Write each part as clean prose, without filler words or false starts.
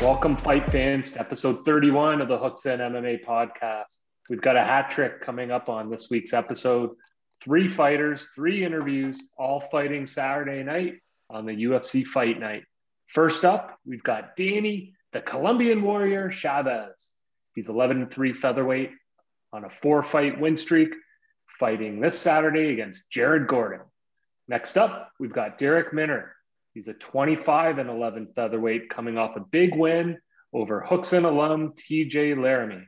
Welcome, fight fans, to episode 31 of the Hooks and MMA podcast. We've got a hat trick coming up on this week's episode. 3 fighters, 3 interviews, all fighting Saturday night on the UFC Fight Night. First up, we've got Danny, the Colombian warrior, Chavez. He's 11-3 featherweight on a 4-fight win streak, fighting this Saturday against Jared Gordon. Next up, we've got Darrick Minner. He's a 25-11 featherweight coming off a big win over Hookson alum TJ Laramie.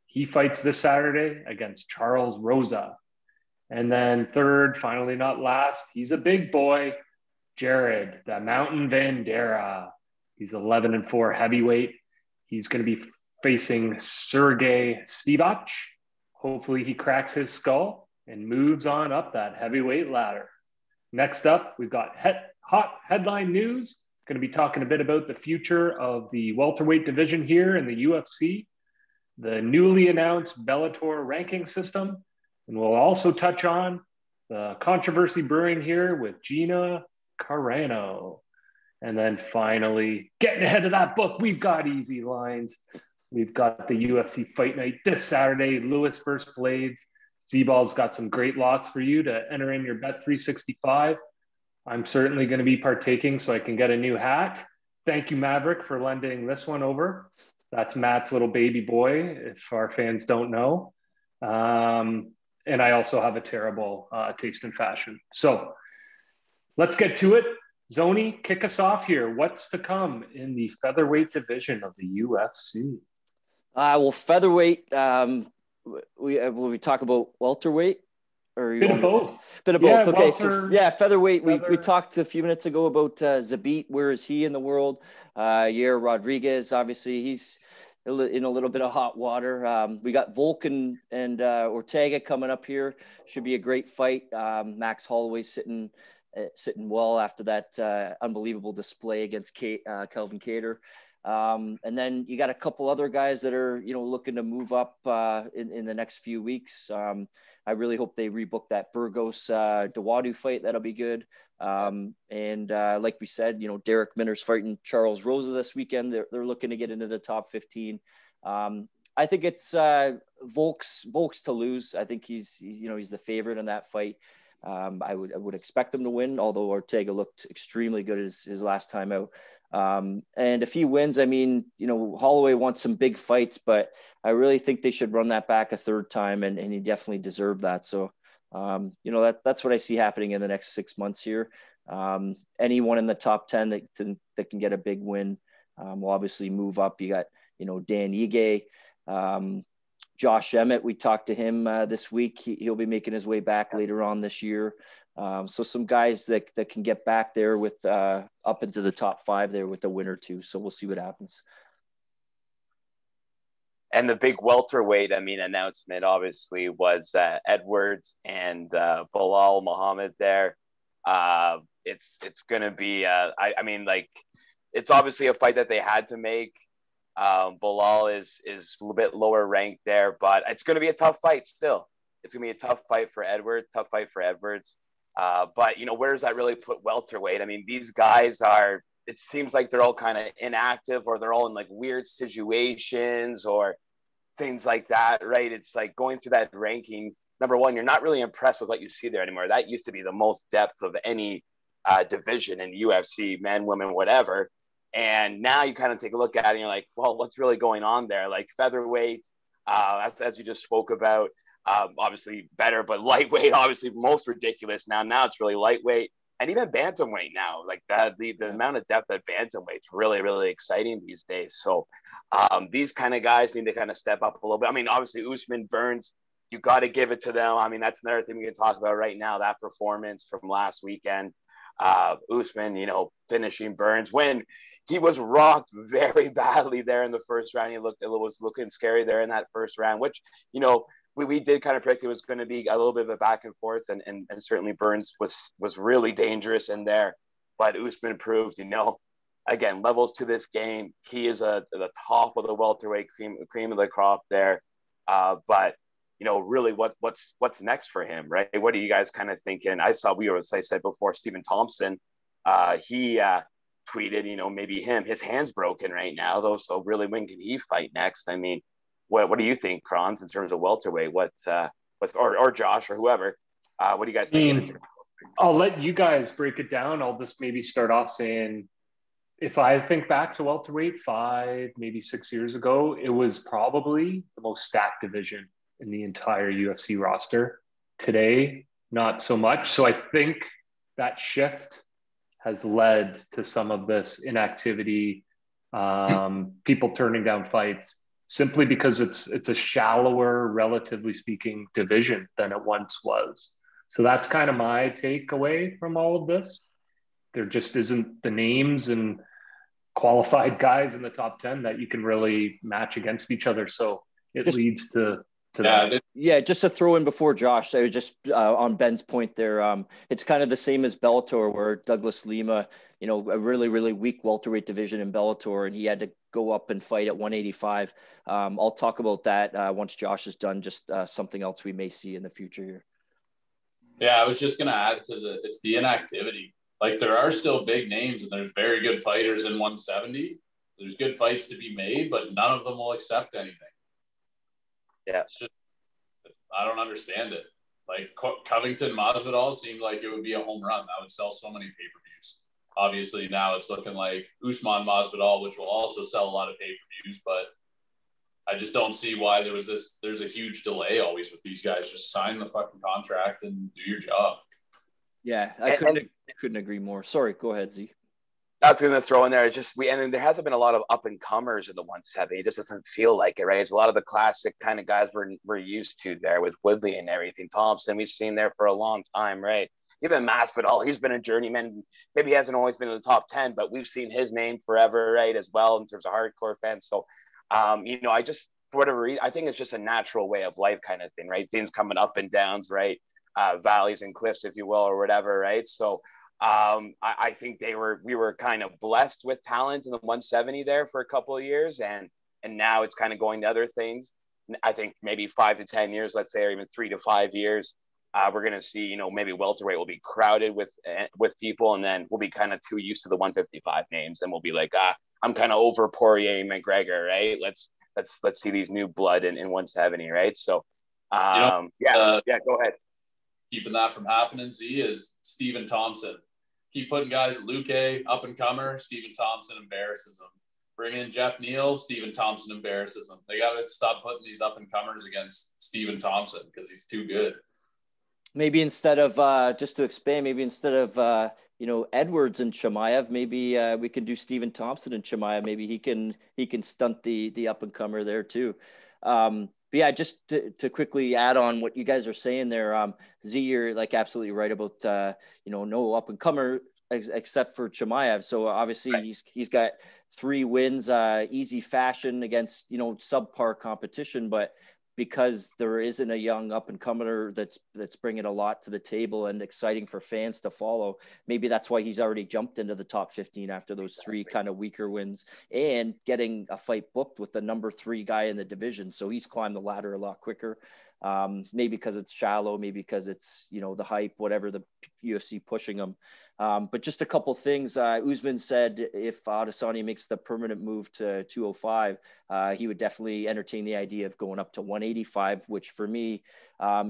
He fights this Saturday against Charles Rosa. And then third, finally not last, he's a big boy, Jared, the Mountain Vanderaa. He's 11-4 heavyweight. He's going to be facing Sergey Spivak. Hopefully he cracks his skull and moves on up that heavyweight ladder. Next up, we've got hot headline news. Going to be talking a bit about the future of the welterweight division here in the UFC, the newly announced Bellator ranking system, and we'll also touch on the controversy brewing here with Gina Carano. And then finally, getting ahead of that book, we've got easy lines. We've got the UFC Fight Night this Saturday, Lewis versus Blaydes. Z-Ball's got some great locks for you to enter in your Bet365. I'm certainly going to be partaking so I can get a new hat. Thank you, Maverick, for lending this one over. That's Matt's little baby boy, if our fans don't know. And I also have a terrible taste in fashion. So let's get to it. Zoni, kick us off here. What's to come in the featherweight division of the UFC? Well, featherweight, we talk about welterweight? Or Bit of both. Bit of both. Okay, welter, so featherweight. We talked a few minutes ago about Zabit. Where is he in the world? Yair Rodriguez, obviously, he's in a little bit of hot water. We got Volkan and Ortega coming up here. Should be a great fight. Max Holloway sitting well after that unbelievable display against Kelvin Kattar. And then you got a couple other guys that are, looking to move up in the next few weeks. I really hope they rebook that Burgos Dawadu fight. That'll be good. And like we said, Darrick Minner's fighting Charles Rosa this weekend. They're looking to get into the top 15. I think it's Volk's to lose. I think he's the favorite in that fight. I would expect him to win, although Ortega looked extremely good his last time out. And if he wins, Holloway wants some big fights, but I really think they should run that back a third time, and he definitely deserved that. So, that's what I see happening in the next 6 months here. Anyone in the top 10 that can get a big win will obviously move up. You got, Dan Ige, Josh Emmett. We talked to him this week. He'll be making his way back later on this year. So some guys that can get back there with up into the top 5 there with a win or two. So we'll see what happens. And the big welterweight, announcement obviously was Edwards and Bilal Muhammad there. It's going to be, it's obviously a fight that they had to make. Bilal is a little bit lower ranked there, but it's going to be a tough fight still. It's going to be a tough fight for Edwards. But, where does that really put welterweight? These guys it seems like they're all kind of inactive, or they're all in like weird situations or things like that, right? It's like going through that ranking. Number one, you're not really impressed with what you see there anymore. That used to be the most depth of any division in UFC, men, women, whatever. And now you kind of take a look at it and you're like, well, what's really going on there? Like featherweight, as you just spoke about, obviously better, but lightweight, obviously most ridiculous. Now it's really lightweight, and even bantamweight now, like the amount of depth at bantamweight's really, really exciting these days. So these kind of guys need to kind of step up a little bit. Obviously Usman, Burns, you got to give it to them. That's another thing we can talk about right now, that performance from last weekend. Usman, finishing Burns when he was rocked very badly there in the first round. It was looking scary there in that first round, which, we did kind of predict it was going to be a little bit of a back and forth, and certainly Burns was really dangerous in there. But Usman proved, again, levels to this game. He is the top of the welterweight cream of the crop there. But really what's next for him, right? What are you guys kind of thinking? I said before, Stephen Thompson, he tweeted, maybe his hand's broken right now though. So really, when can he fight next? I mean, what do you think, Kronz, in terms of welterweight? Or Josh or whoever? What do you guys think? I'll let you guys break it down. I'll just maybe start off saying, if I think back to welterweight 5, maybe 6 years ago, it was probably the most stacked division in the entire UFC roster. Today, not so much. So I think that shift has led to some of this inactivity, people turning down fights, simply because it's a shallower, relatively speaking, division than it once was. So that's kind of my takeaway from all of this. There just isn't the names and qualified guys in the top 10 that you can really match against each other. So it leads to that. Yeah, just to throw in before Josh, I was just on Ben's point there. It's kind of the same as Bellator, where Douglas Lima, a really, really weak welterweight division in Bellator, and he had to go up and fight at 185. I'll talk about that once Josh is done, just something else we may see in the future here. Yeah, I was just going to add to it's the inactivity. Like, there are still big names and there's very good fighters in 170. There's good fights to be made, but none of them will accept anything. Yeah. It's just, I don't understand it. Like, Covington Masvidal seemed like it would be a home run. That would sell so many pay-per-views. Obviously, now it's looking like Usman Masvidal, which will also sell a lot of pay-per-views, but I just don't see why there's a huge delay always with these guys. Just sign the fucking contract and do your job. Yeah, I couldn't agree more. Sorry, go ahead, Z. I was going to throw in there, and there hasn't been a lot of up-and-comers in the 170. It just doesn't feel like it, right? It's a lot of the classic kind of guys we're used to there with Woodley and everything. Thompson, we've seen there for a long time, right? Even Masvidal, he's been a journeyman. Maybe he hasn't always been in the top 10, but we've seen his name forever, right, as well, in terms of hardcore fans. So, I just, for whatever reason, I think it's just a natural way of life kind of thing, right? Things coming up and downs, right? Valleys and cliffs, if you will, or whatever, right? So I think we were kind of blessed with talent in the 170 there for a couple of years, and now it's kind of going to other things. I think maybe 5 to 10 years, let's say, or even 3 to 5 years, we're going to see, maybe welterweight will be crowded with people, and then we'll be kind of too used to the 155 names, and we'll be like, I'm kind of over Poirier, McGregor, right? Let's see these new blood in 170, right? So, go ahead. Keeping that from happening, Z, is Stephen Thompson. Keep putting guys, Luque, up-and-comer, Stephen Thompson embarrasses them. Bring in Jeff Neal, Stephen Thompson embarrasses them. They got to stop putting these up-and-comers against Stephen Thompson because he's too good. Maybe instead of, just to expand, Edwards and Chimaev, maybe we can do Stephen Thompson and Chimaev. Maybe he can stunt the up-and-comer there too. But yeah, just to quickly add on what you guys are saying there, Z, you're like absolutely right about, no up and comer except for Chimaev. So obviously right. He's got 3 wins, easy fashion against, subpar competition, but because there isn't a young up and comer that's bringing a lot to the table and exciting for fans to follow. Maybe that's why he's already jumped into the top 15 after those 3 kind of weaker wins and getting a fight booked with the number 3 guy in the division. So he's climbed the ladder a lot quicker. Maybe because it's shallow, maybe because it's, the hype, whatever, the UFC pushing him. But just a couple things. Usman said if Adesanya makes the permanent move to 205, he would definitely entertain the idea of going up to 185, which for me,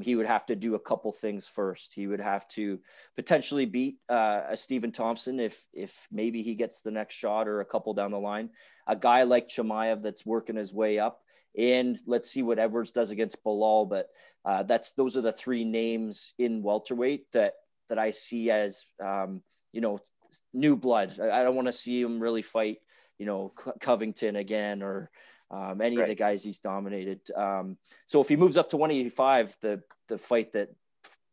he would have to do a couple things first. He would have to potentially beat a Stephen Thompson if maybe he gets the next shot or a couple down the line. A guy like Chimaev that's working his way up. And let's see what Edwards does against Bilal. But those are the 3 names in welterweight that I see as, new blood. I don't want to see him really fight, Covington again or any of the guys he's dominated. So if he moves up to 185, the fight that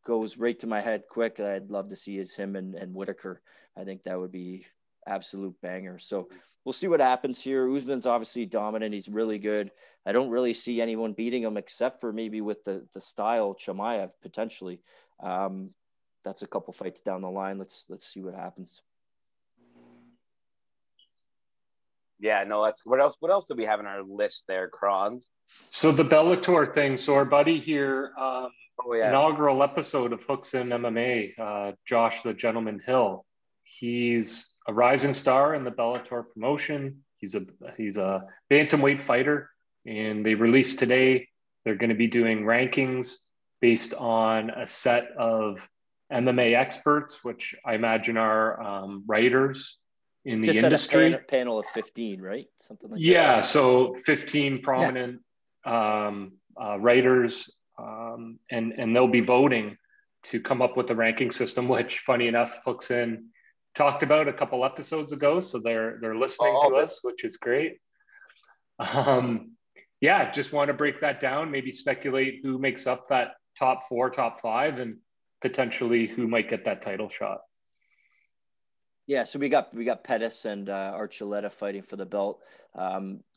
goes right to my head quick, I'd love to see is him and Whitaker. I think that would be absolute banger. So we'll see what happens here. Usman's obviously dominant. He's really good. I don't really see anyone beating him except for maybe with the style Chimaev potentially. That's a couple fights down the line. Let's see what happens. Yeah, no, that's what else do we have in our list there, Kronz? So the Bellator thing. So our buddy here, inaugural episode of Hooks in MMA, Josh the Gentleman Hill. He's a rising star in the Bellator promotion. He's a bantamweight fighter, and they released today they're going to be doing rankings based on a set of MMA experts, which I imagine are writers in the Just industry. Had a panel of 15, right? Something like that. Yeah, so 15 prominent writers, and they'll be voting to come up with the ranking system, which, funny enough, Hooks In talked about a couple episodes ago. So they're listening to us, which is great. Yeah, just want to break that down, maybe speculate who makes up that top 4, top 5, and potentially who might get that title shot. Yeah, so we got Pettis and Archuleta fighting for the belt.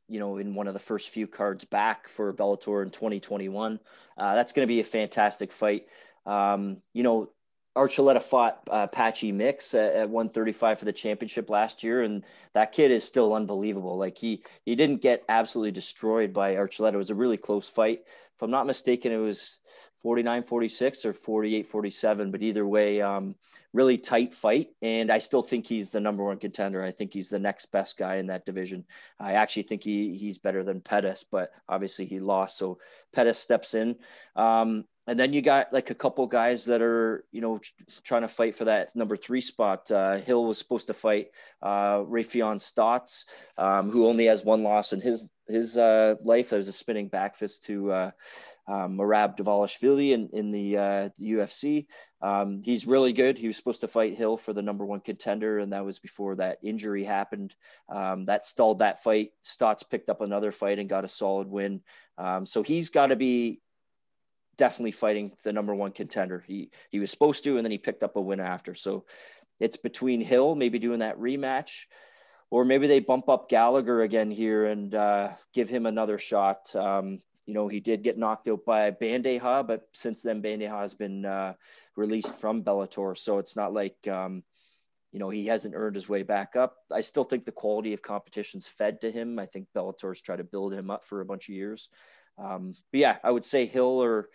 You know, in one of the first few cards back for Bellator in 2021. That's going to be a fantastic fight. You know, Archuleta fought Patchy Mix at 135 for the championship last year, and that kid is still unbelievable. Like he didn't get absolutely destroyed by Archuleta. It was a really close fight. If I'm not mistaken, it was 49-46 or 48-47, but either way, really tight fight. And I still think he's the number 1 contender. I think he's the next best guy in that division. I actually think he's better than Pettis, but obviously he lost. So Pettis steps in. And then you got like a couple guys that are, you know, trying to fight for that number 3 spot. Hill was supposed to fight Rafion Stotts, who only has 1 loss in his life. There's a spinning back fist to Merab Dvalishvili in the UFC. He's really good. He was supposed to fight Hill for the number 1 contender, and that was before that injury happened. That stalled that fight. Stotts picked up another fight and got a solid win. So he's got to be definitely fighting the number 1 contender. He was supposed to, and then he picked up a win after. So it's between Hill maybe doing that rematch, or maybe they bump up Gallagher again here and give him another shot. You know, he did get knocked out by Vanderaa, but since then Vanderaa has been released from Bellator. So it's not like, you know, he hasn't earned his way back up. I still think the quality of competition's fed to him. I think Bellator's tried to build him up for a bunch of years. But yeah, I would say Hill or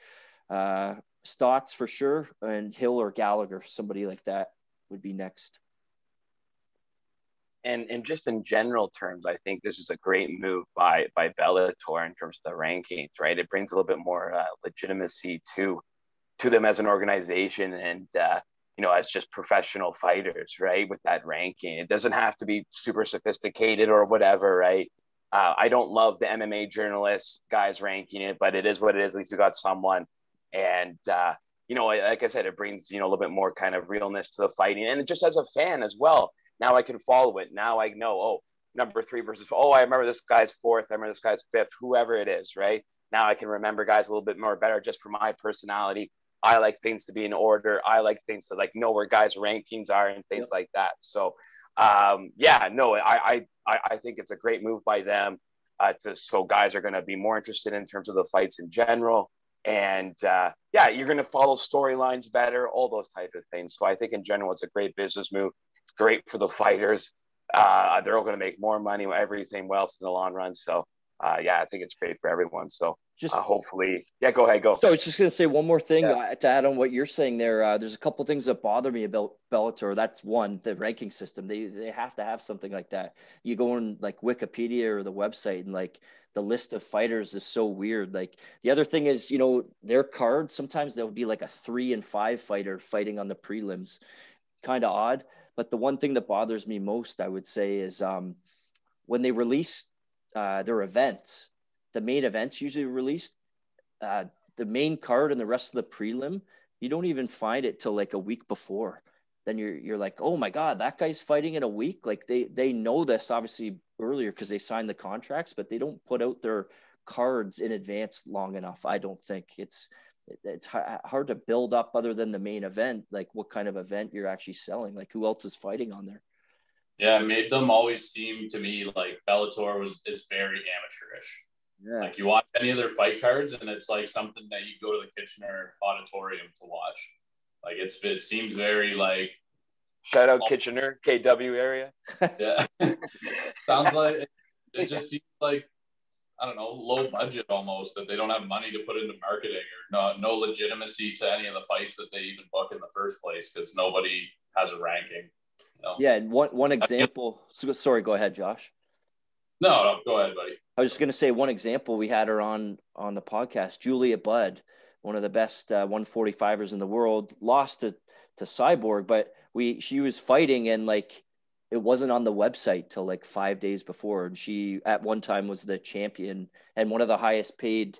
Stotts for sure, and Hill or Gallagher, somebody like that would be next. And just in general terms, I think this is a great move by Bellator in terms of the rankings, right? It brings a little bit more legitimacy to them as an organization, and you know, as just professional fighters, right? With that ranking, it doesn't have to be super sophisticated or whatever, right? I don't love the MMA journalists guys ranking it, but it is what it is. At least we got someone, and you know, like I said, it brings, you know, a little bit more kind of realness to the fighting, and just as a fan as well. Now I can follow it. Now I know, oh, number 3 versus, oh, I remember this guy's 4th. I remember this guy's 5th, whoever it is, right? Now I can remember guys a little bit more better just for my personality. I like things to be in order. I like things to like know where guys' rankings are and things like that. So, yeah, no, I think it's a great move by them. So guys are going to be more interested in terms of the fights in general. And yeah, you're going to follow storylines better, all those type of things. So I think in general, it's a great business move. It's great for the fighters. They're all going to make more money, everything else in the long run. So yeah, I think it's great for everyone. So just hopefully, yeah, go ahead, go. So I was just going to say one more thing to add on what you're saying there. There's a couple things that bother me about Bellator. That's one, the ranking system. They have to have something like that. You go on like Wikipedia or the website, and like the list of fighters is so weird. Like the other thing is, you know, their card, sometimes there'll be like a 3 and 5 fighter fighting on the prelims. Kind of odd. But the one thing that bothers me most, I would say, is when they release their events, the main events usually released, the main card and the rest of the prelim, you don't even find it till like a week before. Then you're like, oh my God, that guy's fighting in a week. Like they know this obviously earlier because they signed the contracts, but they don't put out their cards in advance long enough. I don't think it's hard to build up other than the main event, like what kind of event you're actually selling, like who else is fighting on there. Yeah, it made them always seem to me like Bellator is very amateurish. Yeah. Like you watch any of their fight cards and it's like something that you go to the Kitchener Auditorium to watch. Like it seems very like shout out Kitchener, KW area. Yeah. Sounds like it just seems like, I don't know, low budget almost, that they don't have money to put into marketing, or no legitimacy to any of the fights that they even book in the first place because nobody has a ranking. Yeah, one example. Sorry, go ahead, Josh. No, go ahead, buddy. I was just going to say one example. We had her on the podcast, Julia Budd, one of the best 145ers in the world, lost to Cyborg, but she was fighting and like it wasn't on the website till like 5 days before. And she at one time was the champion and one of the highest paid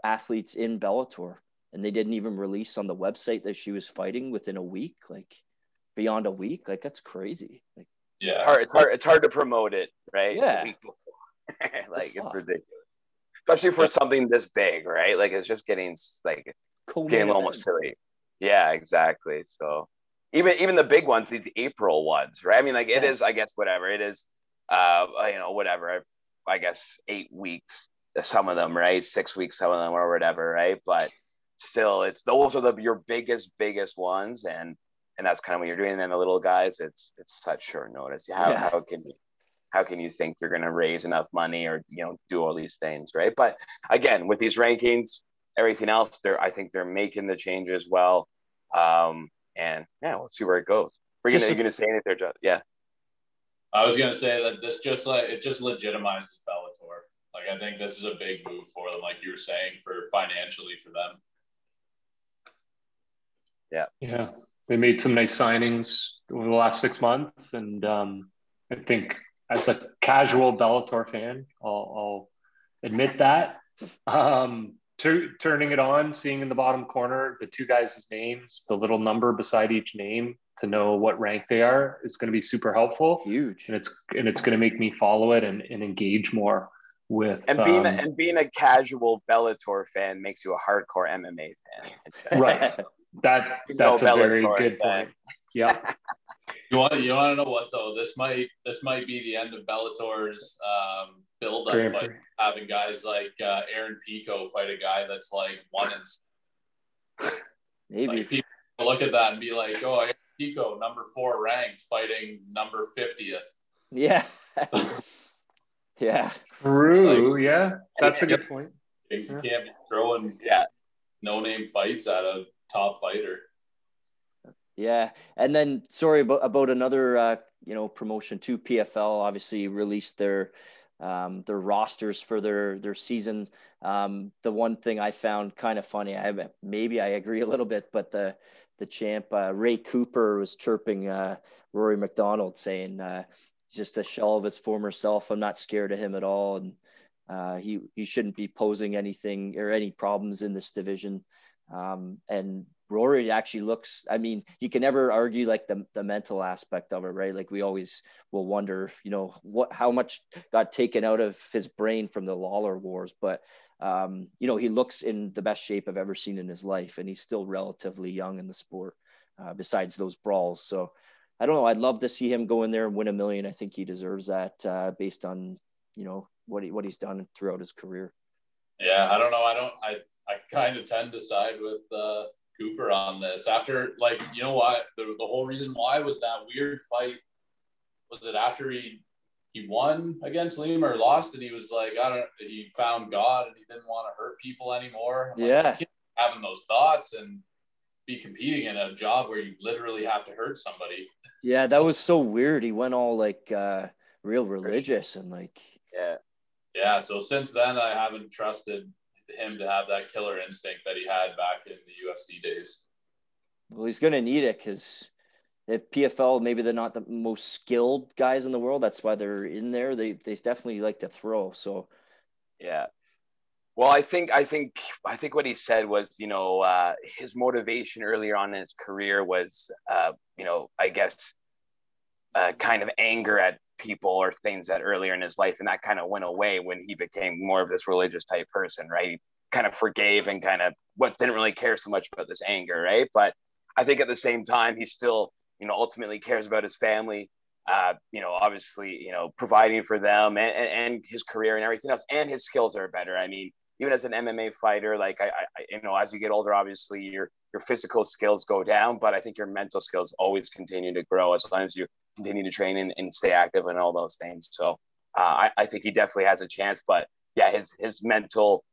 athletes in Bellator. And they didn't even release on the website that she was fighting within a week, like beyond a week. Like that's crazy. Like, yeah, it's hard to promote it, right? Yeah. Like it's ridiculous, especially for something this big, right? Like it's just getting almost silly. Yeah, exactly. So even the big ones, these April ones, right? I mean, like it is, I guess, whatever it is, whatever. I guess 8 weeks, some of them, right? 6 weeks, some of them, or whatever, right? But still, those are your biggest ones, and that's kind of what you're doing. And then the little guys, it's such short notice. How can you think you're going to raise enough money or do all these things, right? But again, with these rankings, everything else, I think they're making the change as well. And yeah, we'll see where it goes. You're gonna say anything there, Josh? Yeah. I was gonna say that it just legitimizes Bellator. Like I think this is a big move for them, like you were saying, financially for them. Yeah. Yeah. They made some nice signings over the last 6 months. And I think as a casual Bellator fan, I'll admit that. Turning it on, seeing in the bottom corner the two guys' names, the little number beside each name to know what rank they are is going to be super helpful. Huge. And it's going to make me follow it and engage more with. And being a casual Bellator fan makes you a hardcore MMA fan. Right. That's a very good point. Yeah. You want to know what though? This might be the end of Bellator's build-up fight, having guys like Aaron Pico fight a guy that's like 1-6. Maybe like, people look at that and be like, "Oh, Aaron Pico, number 4 ranked, fighting number 50th." Yeah, yeah, true. Yeah, that's a good point. You can't be throwing no-name fights at a top fighter. Yeah, and then sorry about another promotion too. PFL obviously released their rosters for their season. The one thing I found kind of funny, maybe I agree a little bit, but the champ Ray Cooper was chirping Rory McDonald, saying just a shell of his former self. I'm not scared of him at all, and he shouldn't be posing anything or any problems in this division. And Rory actually looks, I mean, you can never argue like the mental aspect of it, right? Like we always will wonder, how much got taken out of his brain from the Lawler wars, but he looks in the best shape I've ever seen in his life, and he's still relatively young in the sport, besides those brawls. So I don't know. I'd love to see him go in there and win $1 million. I think he deserves that based on, what he's done throughout his career. Yeah. I don't know. I kind of tend to side with, Cooper on this after, like, you know what, the whole reason why was that weird fight. Was it after he won against Liam or lost, and he was like, he found God and he didn't want to hurt people anymore? I'm yeah, like, having those thoughts and be competing in a job where you literally have to hurt somebody. Yeah, that was so weird. He went all like real religious and like yeah. So since then, I haven't trusted him to have that killer instinct that he had back in the UFC days. Well, he's going to need it, because if PFL, maybe they're not the most skilled guys in the world, that's why they're in there. They definitely like to throw. So yeah. Well, I think what he said was, his motivation earlier on in his career was, I guess, kind of anger at people or things that earlier in his life, and that kind of went away when he became more of this religious type person, right? He kind of forgave and kind of didn't really care so much about this anger, right? But I think at the same time, he still, ultimately cares about his family, obviously, providing for them and his career and everything else, and his skills are better. I mean, even as an MMA fighter, like I as you get older, obviously your physical skills go down, but I think your mental skills always continue to grow as long as you continue to train and stay active and all those things. So I think he definitely has a chance, but yeah, his mental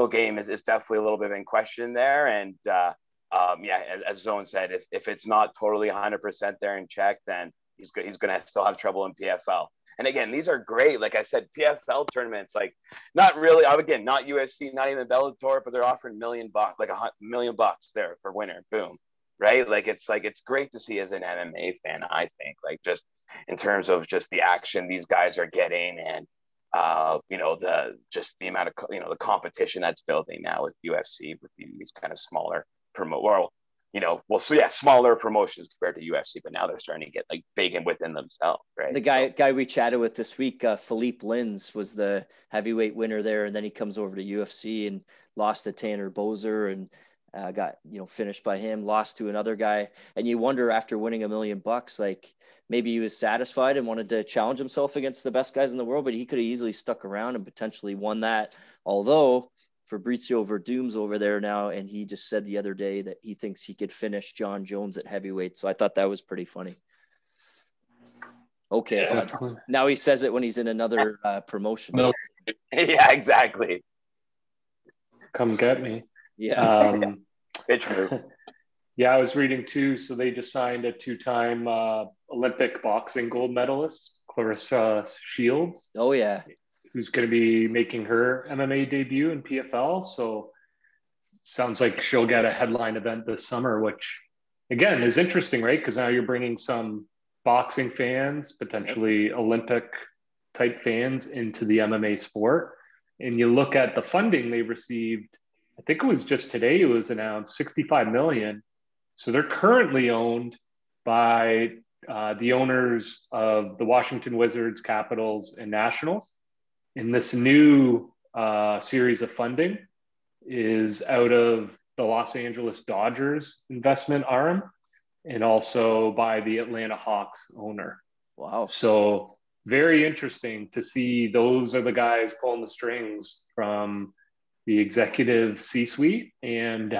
game is definitely a little bit in question there. And as Zone said, if it's not totally 100% there in check, then he's going to still have trouble in PFL. And again, these are great. Like I said, PFL tournaments, like not really, again, not UFC, not even Bellator, but they're offering $1 million, like $1 million there for winner. Boom. Right. Like it's great to see as an MMA fan, I think, like just in terms of just the action these guys are getting and, the amount of, the competition that's building now with UFC, with these kind of smaller smaller promotions compared to UFC, but now they're starting to get like big and within themselves, right? The guy we chatted with this week, Philippe Lins, was the heavyweight winner there, and then he comes over to UFC and lost to Tanner Boser and got finished by him, lost to another guy, and you wonder after winning $1 million, like maybe he was satisfied and wanted to challenge himself against the best guys in the world, but he could have easily stuck around and potentially won that. Although Fabrizio Verdum's over there now, and he just said the other day that he thinks he could finish John Jones at heavyweight. So I thought that was pretty funny. Okay, Yeah, now he says it when he's in another promotion. No. Yeah, exactly. Come get me. Yeah. Pitch move. Yeah, I was reading too. So they just signed a 2-time Olympic boxing gold medalist, Clarissa Shields. Oh, yeah. Who's going to be making her MMA debut in PFL. So sounds like she'll get a headline event this summer, which again is interesting, right? Because now you're bringing some boxing fans, potentially Olympic type fans into the MMA sport. And you look at the funding they received, I think it was just today, it was announced $65 million. So they're currently owned by the owners of the Washington Wizards, Capitals, and Nationals. And this new series of funding is out of the Los Angeles Dodgers investment arm and also by the Atlanta Hawks owner. Wow. So very interesting to see those are the guys pulling the strings from the executive C-suite. And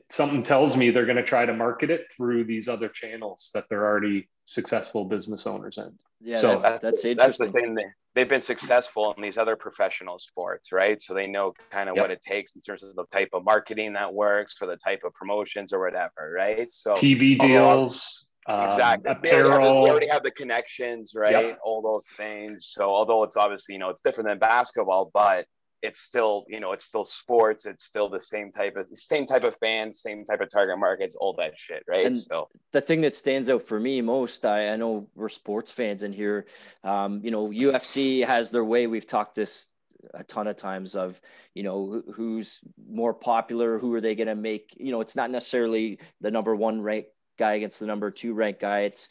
something tells me they're going to try to market it through these other channels that they're already successful business owners in. Yeah, so that's interesting. That's the thing. They've been successful in these other professional sports, right? So they know kind of what it takes in terms of the type of marketing that works for the type of promotions or whatever, right? So TV deals, exactly. apparel. They already have the connections, right? Yep. All those things. So although it's obviously, it's different than basketball, but it's still, it's still sports. It's still the same type of fans, same type of target markets, all that shit, right? And so the thing that stands out for me most, I know we're sports fans in here. UFC has their way. We've talked this a ton of times of, who's more popular, who are they going to make? It's not necessarily the number 1 ranked guy against the number 2 ranked guy. It's,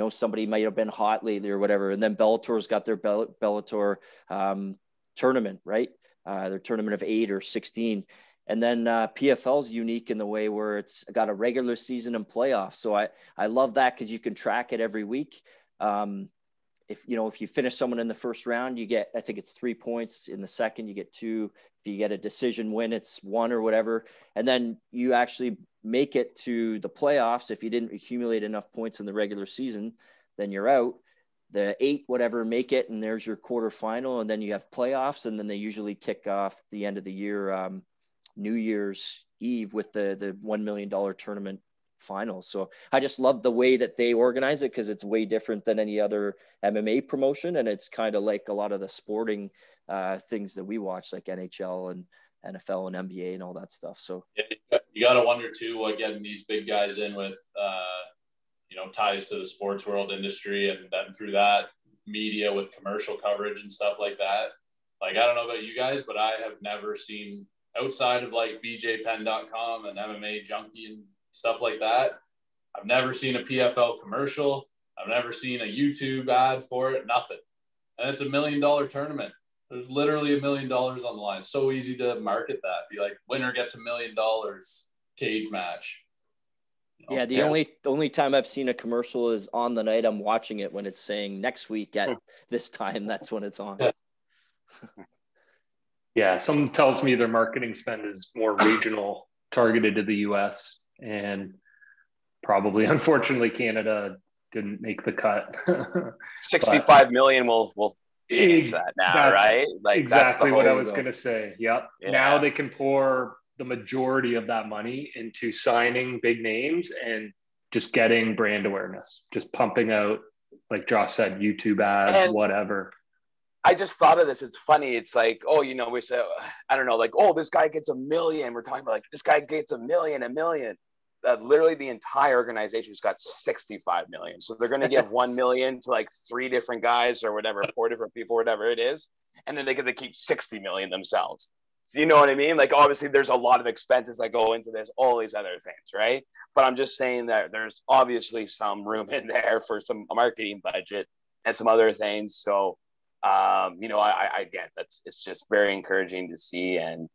somebody might have been hot lately or whatever. And then Bellator's got their Bellator tournament, right? Their tournament of 8 or 16. And then PFL's unique in the way where it's got a regular season and playoffs. So I love that because you can track it every week. If you finish someone in the first round, you get, I think it's 3 points. In the second, you get 2. If you get a decision win, it's 1 or whatever. And then you actually make it to the playoffs. If you didn't accumulate enough points in the regular season, then you're out. The 8, whatever, make it, and there's your quarterfinal, and then you have playoffs, and then they usually kick off the end of the year, New Year's Eve, with the $1 million tournament final. So I just love the way that they organize it because it's way different than any other MMA promotion, and it's kind of like a lot of the sporting things that we watch, like NHL and NFL and NBA and all that stuff. So you got to wonder too what getting these big guys in with ties to the sports world industry, and then through that media with commercial coverage and stuff like that. Like, I don't know about you guys, but I have never seen, outside of like bjpen.com and MMA Junkie and stuff like that, I've never seen a PFL commercial. I've never seen a YouTube ad for it, nothing. And it's $1 million tournament. There's literally $1 million on the line. It's so easy to market that. Be like, winner gets $1 million cage match. Yeah, the only time I've seen a commercial is on the night I'm watching it when it's saying next week at this time. That's when it's on. Yeah, someone tells me their marketing spend is more regional, targeted to the US, and probably, unfortunately, Canada didn't make the cut. 65 million will change that now, right? Like exactly that's what I was going to say. Yep. Yeah. Now they can pour the majority of that money into signing big names and just getting brand awareness, just pumping out, like Josh said, YouTube ads, And whatever. I just thought of this. It's funny. It's like, oh, you know, we say, I don't know, like, oh, this guy gets $1 million. We're talking about like, this guy gets $1 million. Literally the entire organization's got 65 million. So they're going to give 1 million to like 3 different guys or whatever, 4 different people, whatever it is. And then they get to keep 60 million themselves. So you know what I mean? Like, obviously there's a lot of expenses that go into this, all these other things, right? But I'm just saying that there's obviously some room in there for some marketing budget and some other things. So, you know, I get it's just very encouraging to see, and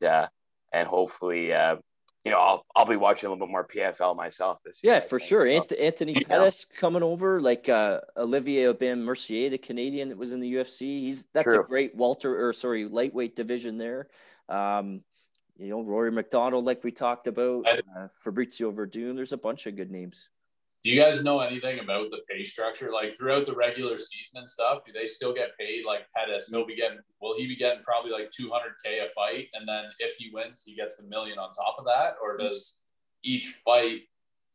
hopefully, you know, I'll be watching a little bit more PFL myself this year. Yeah, for sure. So, Anthony Pettis coming over, like Olivier Aubin-Mercier, the Canadian that was in the UFC. That's True. A great lightweight division there. You know, Rory McDonald, like we talked about, Fabrizio Verdun. There's a bunch of good names. Do you guys know anything about the pay structure? Like throughout the regular season and stuff, do they still get paid? Like Pettis, will he be getting probably like $200K a fight? And then if he wins, he gets $1 million on top of that? Or does each fight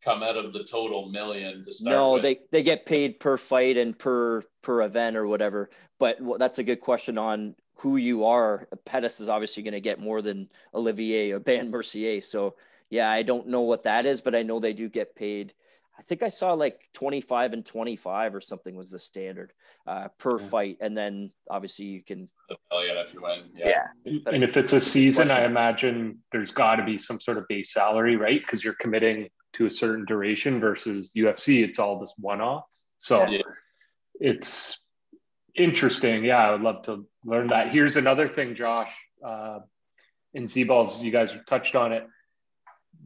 come out of the total $1 million to start No, with? they get paid per fight and per event or whatever. But that's a good question on who you are. Pettis is obviously going to get more than Olivier Aubin-Mercier. So yeah, I don't know what that is, but I know they do get paid. I think I saw like 25 and 25 or something was the standard per fight. And then obviously you can. If you win. Yeah. And if it's a season, I imagine there's got to be some sort of base salary, right? Because you're committing to a certain duration versus UFC. It's all this one-offs. So it's interesting. Yeah, I would love to learn that. Here's another thing, Josh. In Z-Balls, you guys touched on it.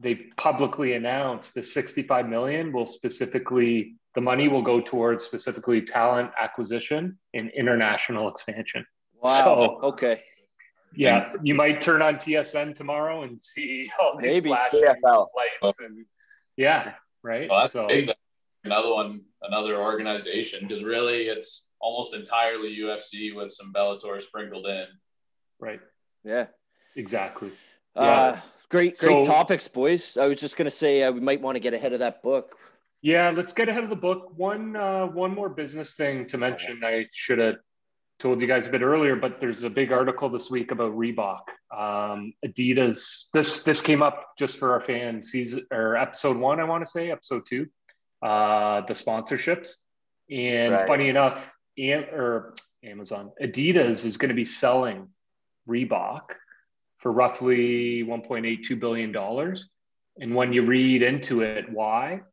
They've publicly announced the 65 million the money will go towards specifically talent acquisition and international expansion. Wow. So, okay. Yeah, you might turn on TSN tomorrow and see all these flashing lights. And, yeah, right? Well, that's big. Another organization, because really it's almost entirely UFC with some Bellator sprinkled in. Right. Yeah. Exactly. Great topics, boys. I was just going to say we might want to get ahead of that book. Yeah, let's get ahead of the book. One more business thing to mention. I should have told you guys a bit earlier, but there's a big article this week about Reebok. Adidas. This came up just for our fans. Episode 1, I want to say, episode 2, the sponsorships. And funny enough, Amazon, Adidas is going to be selling Reebok for roughly $1.82 billion. And when you read into it, why?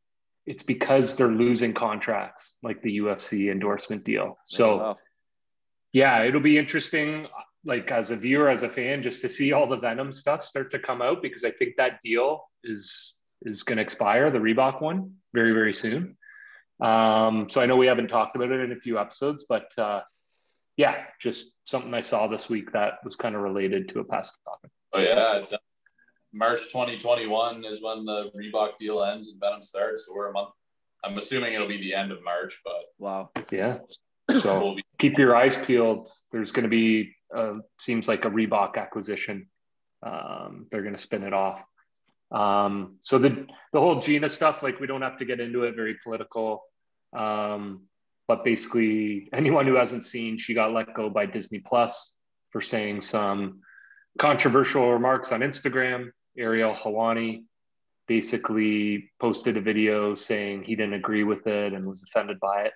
It's because they're losing contracts like the UFC endorsement deal. So yeah, it'll be interesting, like as a viewer, as a fan, just to see all the Venom stuff start to come out, because I think that deal is going to expire, the Reebok one, very, very soon. So I know we haven't talked about it in a few episodes, but yeah, just something I saw this week that was kind of related to a past topic. Oh yeah, March 2021 is when the Reebok deal ends and Venom starts. So we're a month. I'm assuming it'll be the end of March, but wow, yeah. So keep your eyes peeled. There's going to be seems like a Reebok acquisition. They're going to spin it off. So the whole Gina stuff, like we don't have to get into it. Very political. But basically, anyone who hasn't seen, she got let go by Disney Plus for saying some controversial remarks on Instagram. Ariel Helwani basically posted a video saying he didn't agree with it and was offended by it.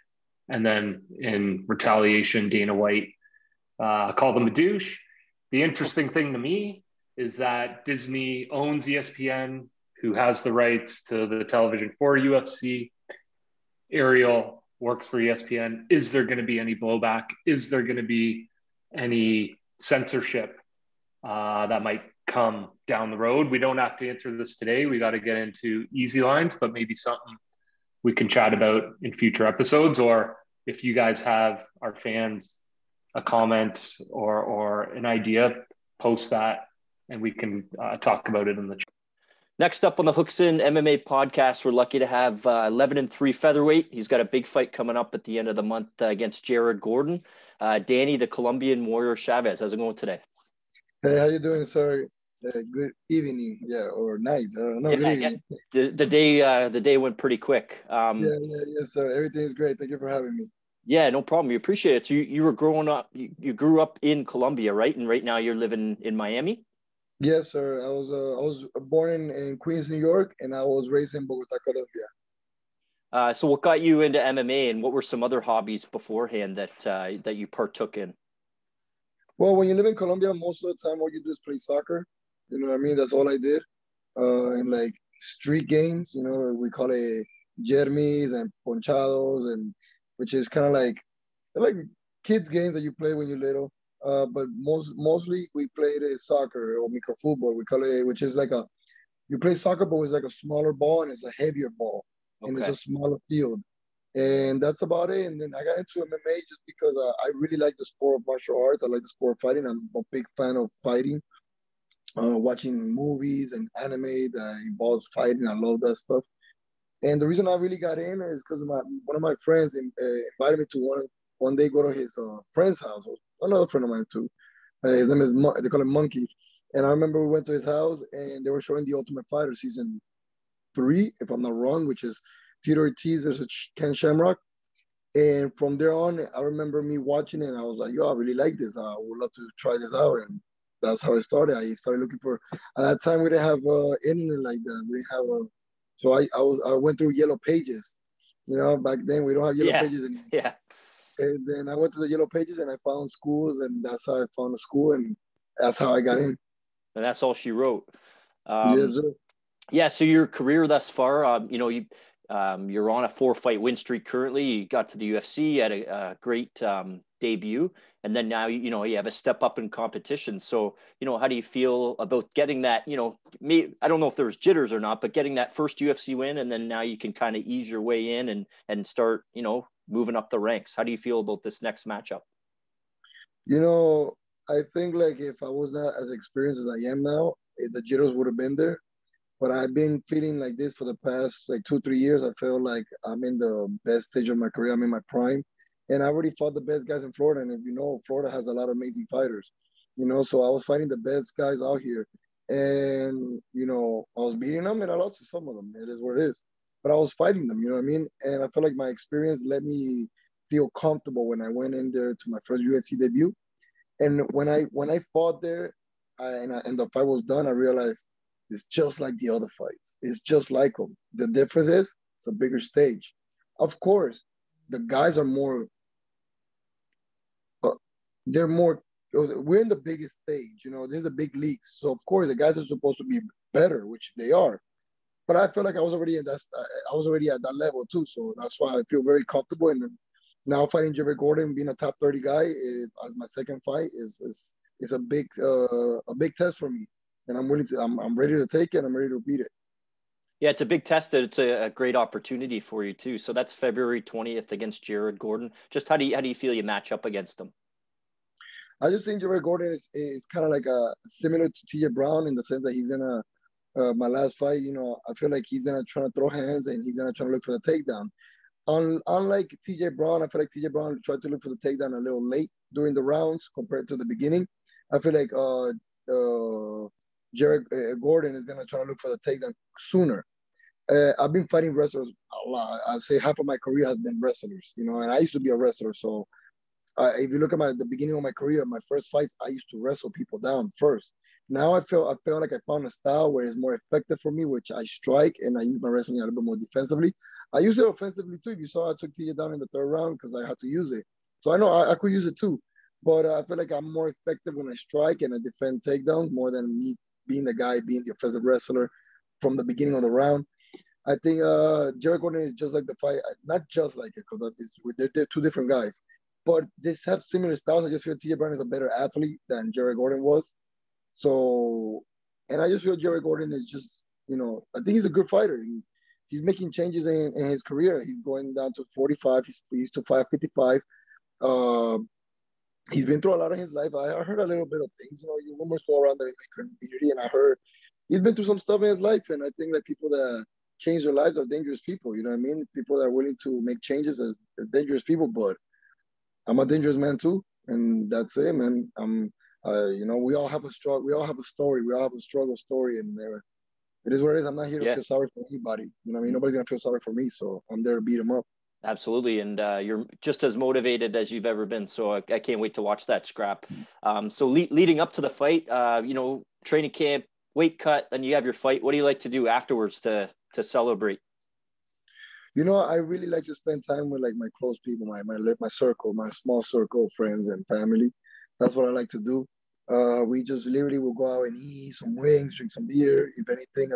And then in retaliation, Dana White called him a douche. The interesting thing to me is that Disney owns ESPN, who has the rights to the television for UFC. Ariel works for ESPN. Is there going to be any blowback? Is there going to be any censorship that might come down the road? We don't have to answer this today. We got to get into easy lines, but maybe something we can chat about in future episodes. Or if you guys have, our fans, a comment or an idea, post that and we can talk about it in the chat. Next up on the Hooks In MMA podcast, we're lucky to have 11-3 featherweight. He's got a big fight coming up at the end of the month against Jared Gordon. Danny, the Colombian warrior Chavez. How's it going today? Hey, how you doing, sir? Good evening, or night. No, Yeah, good evening. the day went pretty quick. Yes, sir. Everything is great. Thank you for having me. Yeah, no problem. We appreciate it. So you were growing up, you grew up in Colombia, right? And right now you're living in Miami? Yes, sir. I was born in Queens, New York, and I was raised in Bogota, Colombia. So what got you into MMA, and what were some other hobbies beforehand that you partook in? Well, when you live in Colombia, most of the time all you do is play soccer. You know what I mean? That's all I did. And like street games, we call it jermis and ponchados, and which is kind of like kids games that you play when you're little. But mostly we played soccer or microfútbol, we call it, which is you play soccer, but it's like a smaller ball and it's a heavier ball, and it's a smaller field. And that's about it. And then I got into MMA just because I really like the sport of martial arts. I like the sport of fighting. I'm a big fan of fighting, watching movies and anime that involves fighting. I love that stuff. And the reason I really got in is because one of my friends invited me to one day go to his friend's house. Another friend of mine too. His name is they call him Monkey. And I remember we went to his house and they were showing The Ultimate Fighter season 3, if I'm not wrong, which is Tito Ortiz versus Ken Shamrock. And from there on, I remember me watching it and I was like, yo, I really like this. I would love to try this out. And that's how it started. I started looking for, at that time, we didn't have internet like that. We didn't have so I went through Yellow Pages. Back then we don't have Yellow Pages anymore. Yeah. And then I went to the Yellow Pages and I found schools, and that's how I found a school, and that's how I got in. And that's all she wrote. Yes, sir. Yeah. So your career thus far, you're on a 4-fight win streak currently. You got to the UFC, you had a great debut, and then now you have a step up in competition. So how do you feel about getting that? I don't know if there was jitters or not, but getting that first UFC win, and then now you can kind of ease your way in and start moving up the ranks. How do you feel about this next matchup? I think if I was not as experienced as I am now, the jitters would have been there. But I've been feeling like this for the past 2-3 years. I feel like I'm in the best stage of my career. I'm in my prime. And I already fought the best guys in Florida. And if Florida has a lot of amazing fighters. So I was fighting the best guys out here. And, I was beating them and I lost to some of them. It is what it is. But I was fighting them, you know what I mean? And I feel like my experience let me feel comfortable when I went in there to my first UFC debut. And when I fought there and the fight was done, I realized it's just like the other fights. It's just like them. The difference is it's a bigger stage. Of course, the guys are more, we're in the biggest stage, there's the big leagues. So of course the guys are supposed to be better, which they are. But I feel like I was already at that level too. So that's why I feel very comfortable. And now fighting Darrick Gordon, being a top 30 guy as my second fight is a big test for me. And I'm ready to take it. I'm ready to beat it. Yeah, it's a big test. It's a great opportunity for you too. So that's February 20th against Darrick Gordon. Just how do you feel you match up against him? I just think Darrick Gordon is kind of like similar to TJ Brown in the sense that he's gonna my last fight. I feel like he's gonna try to throw hands and he's gonna try to look for the takedown. Unlike TJ Brown, I feel like TJ Brown tried to look for the takedown a little late during the rounds compared to the beginning. I feel like Darrick Gordon is gonna try to look for the takedown sooner. I've been fighting wrestlers a lot. I'd say half of my career has been wrestlers, and I used to be a wrestler. So if you look at the beginning of my career, my first fights, I used to wrestle people down first. Now I feel like I found a style where it's more effective for me, which I strike and I use my wrestling a little bit more defensively. I use it offensively too. If you saw, I took TJ down in the 3rd round because I had to use it. So I know I could use it too. But I feel like I'm more effective when I strike and I defend takedowns more than me being the guy, being the offensive wrestler from the beginning of the round. I think Darrick Gordon is just like the fight, not just like it, because they're two different guys, but they have similar styles. I just feel TJ Brown is a better athlete than Darrick Gordon was. So, and I just feel Darrick Gordon is just, I think he's a good fighter. He's making changes in his career. He's going down to 45. He used to fight 55. He's been through a lot in his life. I heard a little bit of things, rumors go around the community, and I heard he's been through some stuff in his life. And I think that people that change their lives are dangerous people. You know what I mean? People that are willing to make changes are dangerous people. But I'm a dangerous man too, and that's it, man. You know, we all have a struggle. We all have a story. We all have a struggle story, and it is what it is. I'm not here to feel sorry for anybody. You know what I mean? Nobody's gonna feel sorry for me, so I'm there to beat them up. Absolutely. And you're just as motivated as you've ever been. So I can't wait to watch that scrap. So leading up to the fight, you know, training camp, weight cut, then you have your fight. What do you like to do afterwards to celebrate? You know, I really like to spend time with like my close people, my circle, my small circle of friends and family. That's what I like to do. We just literally will go out and eat some wings, drink some beer. If anything,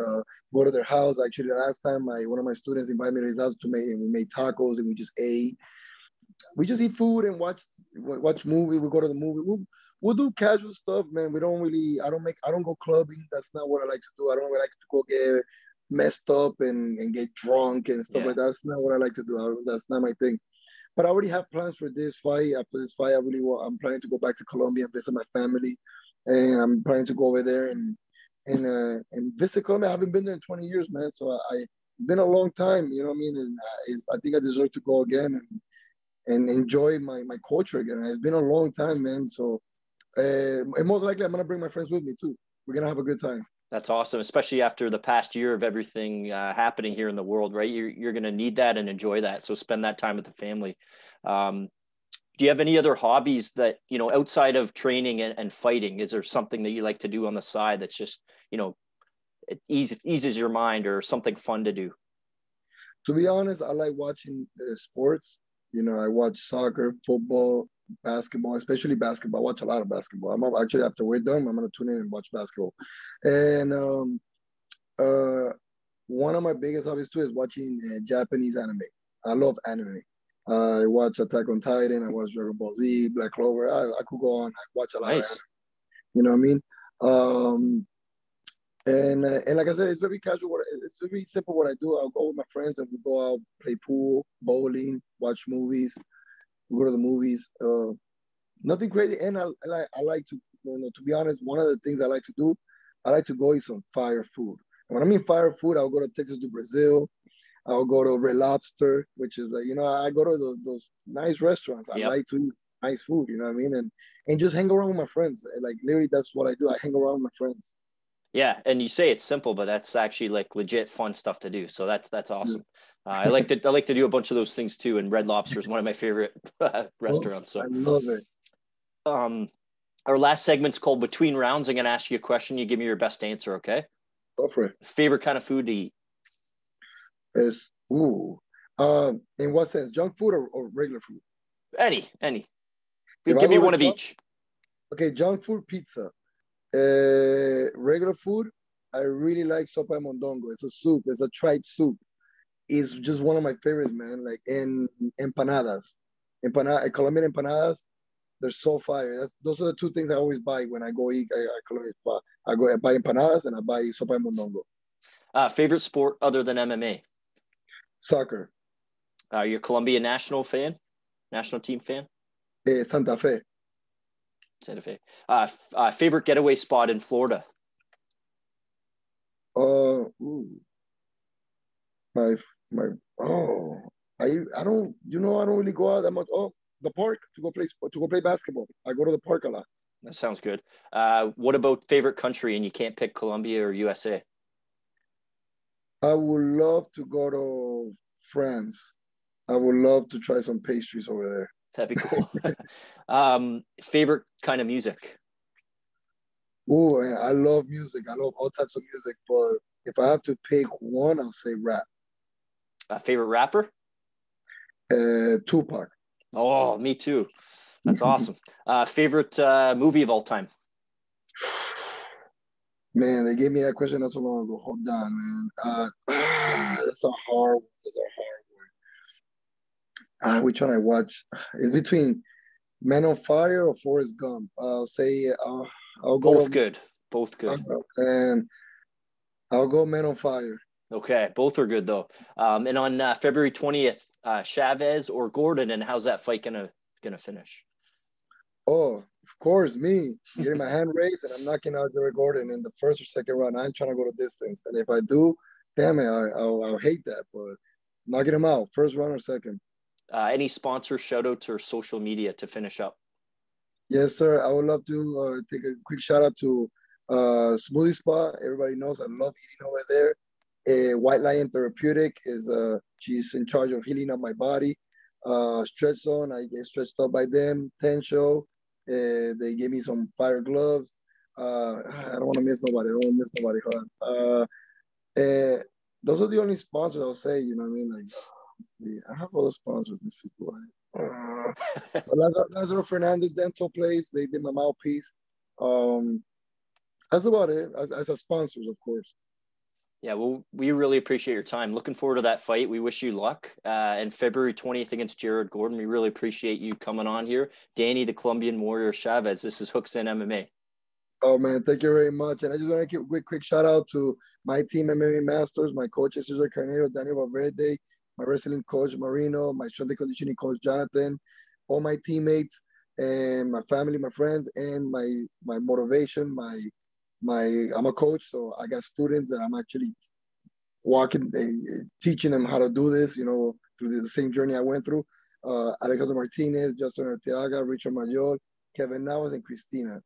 go to their house. Actually, the last time one of my students invited me to his house and we made tacos and we just ate. We just eat food and watch movie. We go to the movie. We'll do casual stuff, man. We don't really. I don't go clubbing. That's not what I like to do. I don't really like to go get messed up and get drunk and stuff like that. That's not what I like to do. That's not my thing. But I already have plans for this fight. After this fight, I'm planning to go back to Colombia and visit my family, and I'm planning to go over there and visit Colombia. I haven't been there in 20 years, man. So it's been a long time, you know what I mean? And I think I deserve to go again and enjoy my culture again. It's been a long time, man. So and most likely I'm gonna bring my friends with me too. We're gonna have a good time. That's awesome, especially after the past year of everything happening here in the world, right? You're going to need that and enjoy that. So spend that time with the family. Do you have any other hobbies that, you know, outside of training and fighting? Is there something that you like to do on the side that's just, you know, it eases your mind or something fun to do? To be honest, I like watching sports. You know, I watch soccer, football, basketball, especially basketball. I watch a lot of basketball. Actually, after we're done, I'm going to tune in and watch basketball. And one of my biggest hobbies too is watching Japanese anime. I love anime. I watch Attack on Titan. I watch Dragon Ball Z, Black Clover. I could go on. I watch a lot of anime. You know what I mean? And like I said, it's very casual. It's very simple what I do. I'll go with my friends and we go out, play pool, bowling, watch movies. We go to the movies. Nothing crazy. And I like to, you know, to be honest, one of the things I like to do, I like to go eat some fire food. And when I mean fire food, I'll go to Texas to Brazil. I'll go to Red Lobster, which is like, you know, I go to those nice restaurants. I like to eat nice food, you know what I mean? And just hang around with my friends. Like literally, that's what I do. I hang around with my friends. Yeah, and you say it's simple, but that's actually like legit fun stuff to do. So that's awesome. I like to do a bunch of those things too. And Red Lobster is one of my favorite restaurants. So I love it. Our last segment's called Between Rounds. I'm going to ask you a question. You give me your best answer, okay? Go for it. Favorite kind of food to eat? In what sense? Junk food or regular food? Any. Give me one of each. Okay, junk food, pizza. Regular food, I really like sopa de mondongo. It's a soup. It's a tripe soup. It's just one of my favorites, man. Like empanadas, Colombian empanadas. They're so fire. Those are the two things I always buy when I go eat at Colombian spot. I buy empanadas and I buy sopa de mondongo. Favorite sport other than MMA? Soccer. You're a Colombian national team fan? Santa Fe. Santa Fe. Favorite getaway spot in Florida? I don't really go out that much. The park to go play basketball. I go to the park a lot. That sounds good. What about favorite country? And you can't pick Colombia or USA. I would love to go to France. I would love to try some pastries over there. That'd be cool. Favorite kind of music? Oh, I love music. I love all types of music. But if I have to pick one, I'll say rap. Favorite rapper? Tupac. Oh, me too. That's awesome. Favorite movie of all time? Man, they gave me that question not so long ago. Hold on, man. That's a hard one. Which one I watch? It's between Men on Fire or Forrest Gump. I'll say I'll go. Both good. And I'll go Men on Fire. Okay, both are good though. And on February 20th, Chavez or Gordon, and how's that fight gonna finish? Oh, of course, me getting my hand raised and I'm knocking out Darrick Gordon in the first or second round. I'm trying to go to distance, and if I do, damn it, I'll hate that. But knocking him out, first round or second. Any sponsor shout outs or social media to finish up? Yes, sir. I would love to take a quick shout out to Smoothie Spa. Everybody knows I love eating over there. White Lion Therapeutic is she's in charge of healing up my body. Stretch Zone, I get stretched up by them. Show, they gave me some fire gloves. I don't want to miss nobody. I don't want to miss nobody. Hold on. Those are the only sponsors I'll say. You know what I mean? Like, let's see, I have other sponsors. Let's see who Lazaro Fernandez Dental Place. They did my mouthpiece. That's about it. As a sponsors, of course. Yeah, well, we really appreciate your time. Looking forward to that fight. We wish you luck. And February 20th against Jared Gordon. We really appreciate you coming on here. Danny, the Colombian Warrior Chavez. This is Hooks in MMA. Oh, man, thank you very much. And I just want to give a quick shout out to my team, MMA Masters, my coaches, Cesar Carneiro, Daniel Valverde, my wrestling coach, Marino, my strength and conditioning coach, Jonathan, all my teammates, and my family, my friends, and my motivation, I'm a coach, so I got students that I'm actually walking, teaching them how to do this, you know, through the same journey I went through. Alexander Martinez, Justin Arteaga, Richard Mayor, Kevin Navas, and Christina.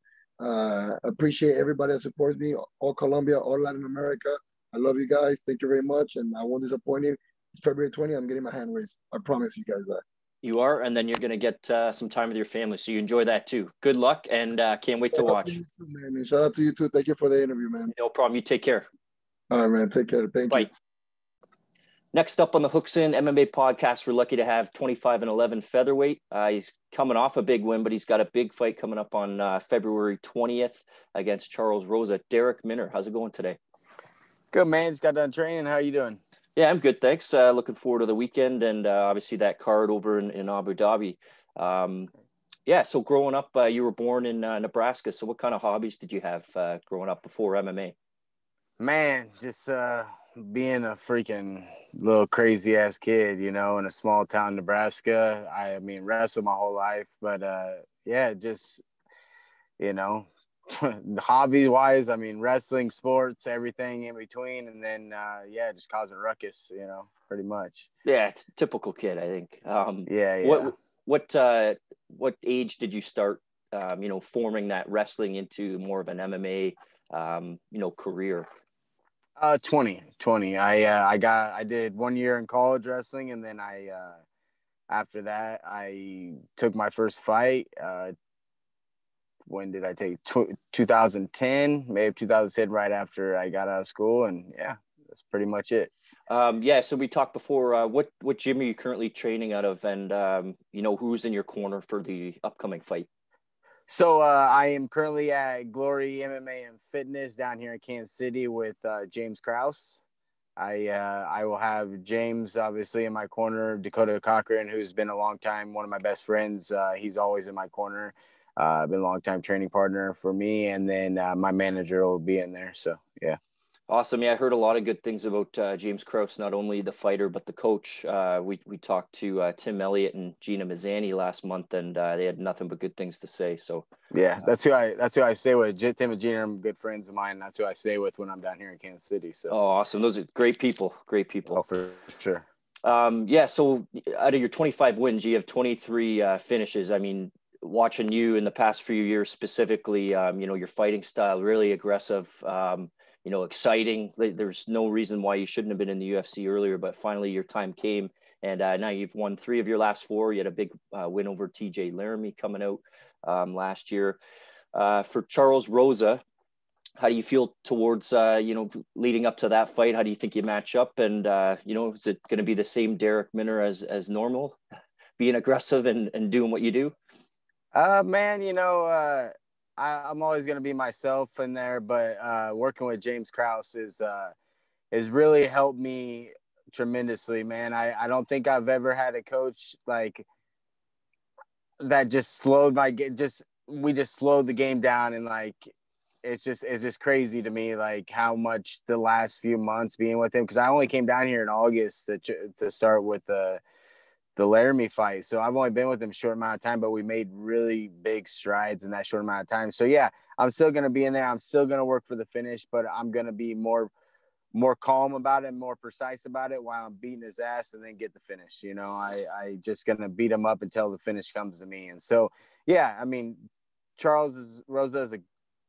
Appreciate everybody that supports me, all Colombia, all Latin America. I love you guys. Thank you very much, and I won't disappoint you. It's February 20th. I'm getting my hand raised. I promise you guys that. You are, and then you're going to get some time with your family, so you enjoy that too. Good luck, and can't wait to watch. You too, man. Shout out to you too. Thank you for the interview, man. No problem. You take care. All right, man. Take care. Thank you. Next up on the Hooks In MMA podcast, we're lucky to have 25-11 featherweight. He's coming off a big win, but he's got a big fight coming up on February 20th against Charles Rosa. Darrick Minner, how's it going today? Good, man. Just got done training. How are you doing? Yeah, I'm good, thanks. Looking forward to the weekend and obviously that card over in Abu Dhabi. Yeah, so growing up, you were born in Nebraska. So what kind of hobbies did you have growing up before MMA? Man, just being a freaking little crazy-ass kid, you know, in a small town, Nebraska. I mean, wrestled my whole life. But, yeah, just, you know, hobby-wise, I mean, wrestling, sports, everything in between. And then, yeah, just causing a ruckus, you know, pretty much. Yeah, it's a typical kid, I think. Yeah. What age did you start, you know, forming that wrestling into more of an MMA, you know, career? 20. I did 1 year in college wrestling, and then after that, I took my first fight. When did I take 2010, maybe 2010, right after I got out of school. And yeah, that's pretty much it. Yeah. So we talked before, what gym are you currently training out of? And, you know, who's in your corner for the upcoming fight? So I am currently at Glory MMA and Fitness down here in Kansas City with James Krause. I will have James obviously in my corner, Dakota Cochran, who's been a long time, one of my best friends. He's always in my corner. Been a long time training partner for me. And then my manager will be in there. So, yeah. Awesome. Yeah, I heard a lot of good things about James Krause, not only the fighter, but the coach. We talked to Tim Elliott and Gina Mazzani last month, and they had nothing but good things to say. So yeah, that's who I stay with. Tim and Gina are good friends of mine. That's who I stay with when I'm down here in Kansas City. So awesome. Those are great people. Great people. Oh, for sure. Yeah. So out of your 25 wins, you have 23 finishes. I mean, watching you in the past few years specifically, you know, your fighting style, really aggressive, you know, exciting. There's no reason why you shouldn't have been in the UFC earlier, but finally your time came, and now you've won 3 of your last 4. You had a big win over TJ Laramie coming out last year. For Charles Rosa, how do you feel towards, you know, leading up to that fight? How do you think you match up? And, you know, is it going to be the same Darrick Minner as normal, being aggressive and doing what you do? Man, you know, I'm always going to be myself in there, but working with James Krause is really helped me tremendously, man. I don't think I've ever had a coach like that just slowed we just slowed the game down, and like it's just crazy to me like how much the last few months being with him, because I only came down here in August to start with the Laramie fight. So I've only been with him a short amount of time, but we made really big strides in that short amount of time. So yeah, I'm still going to be in there. I'm still going to work for the finish, but I'm going to be more calm about it, more precise about it while I'm beating his ass and then get the finish. You know, I just going to beat him up until the finish comes to me. And so, yeah, I mean, Charles Rosa is a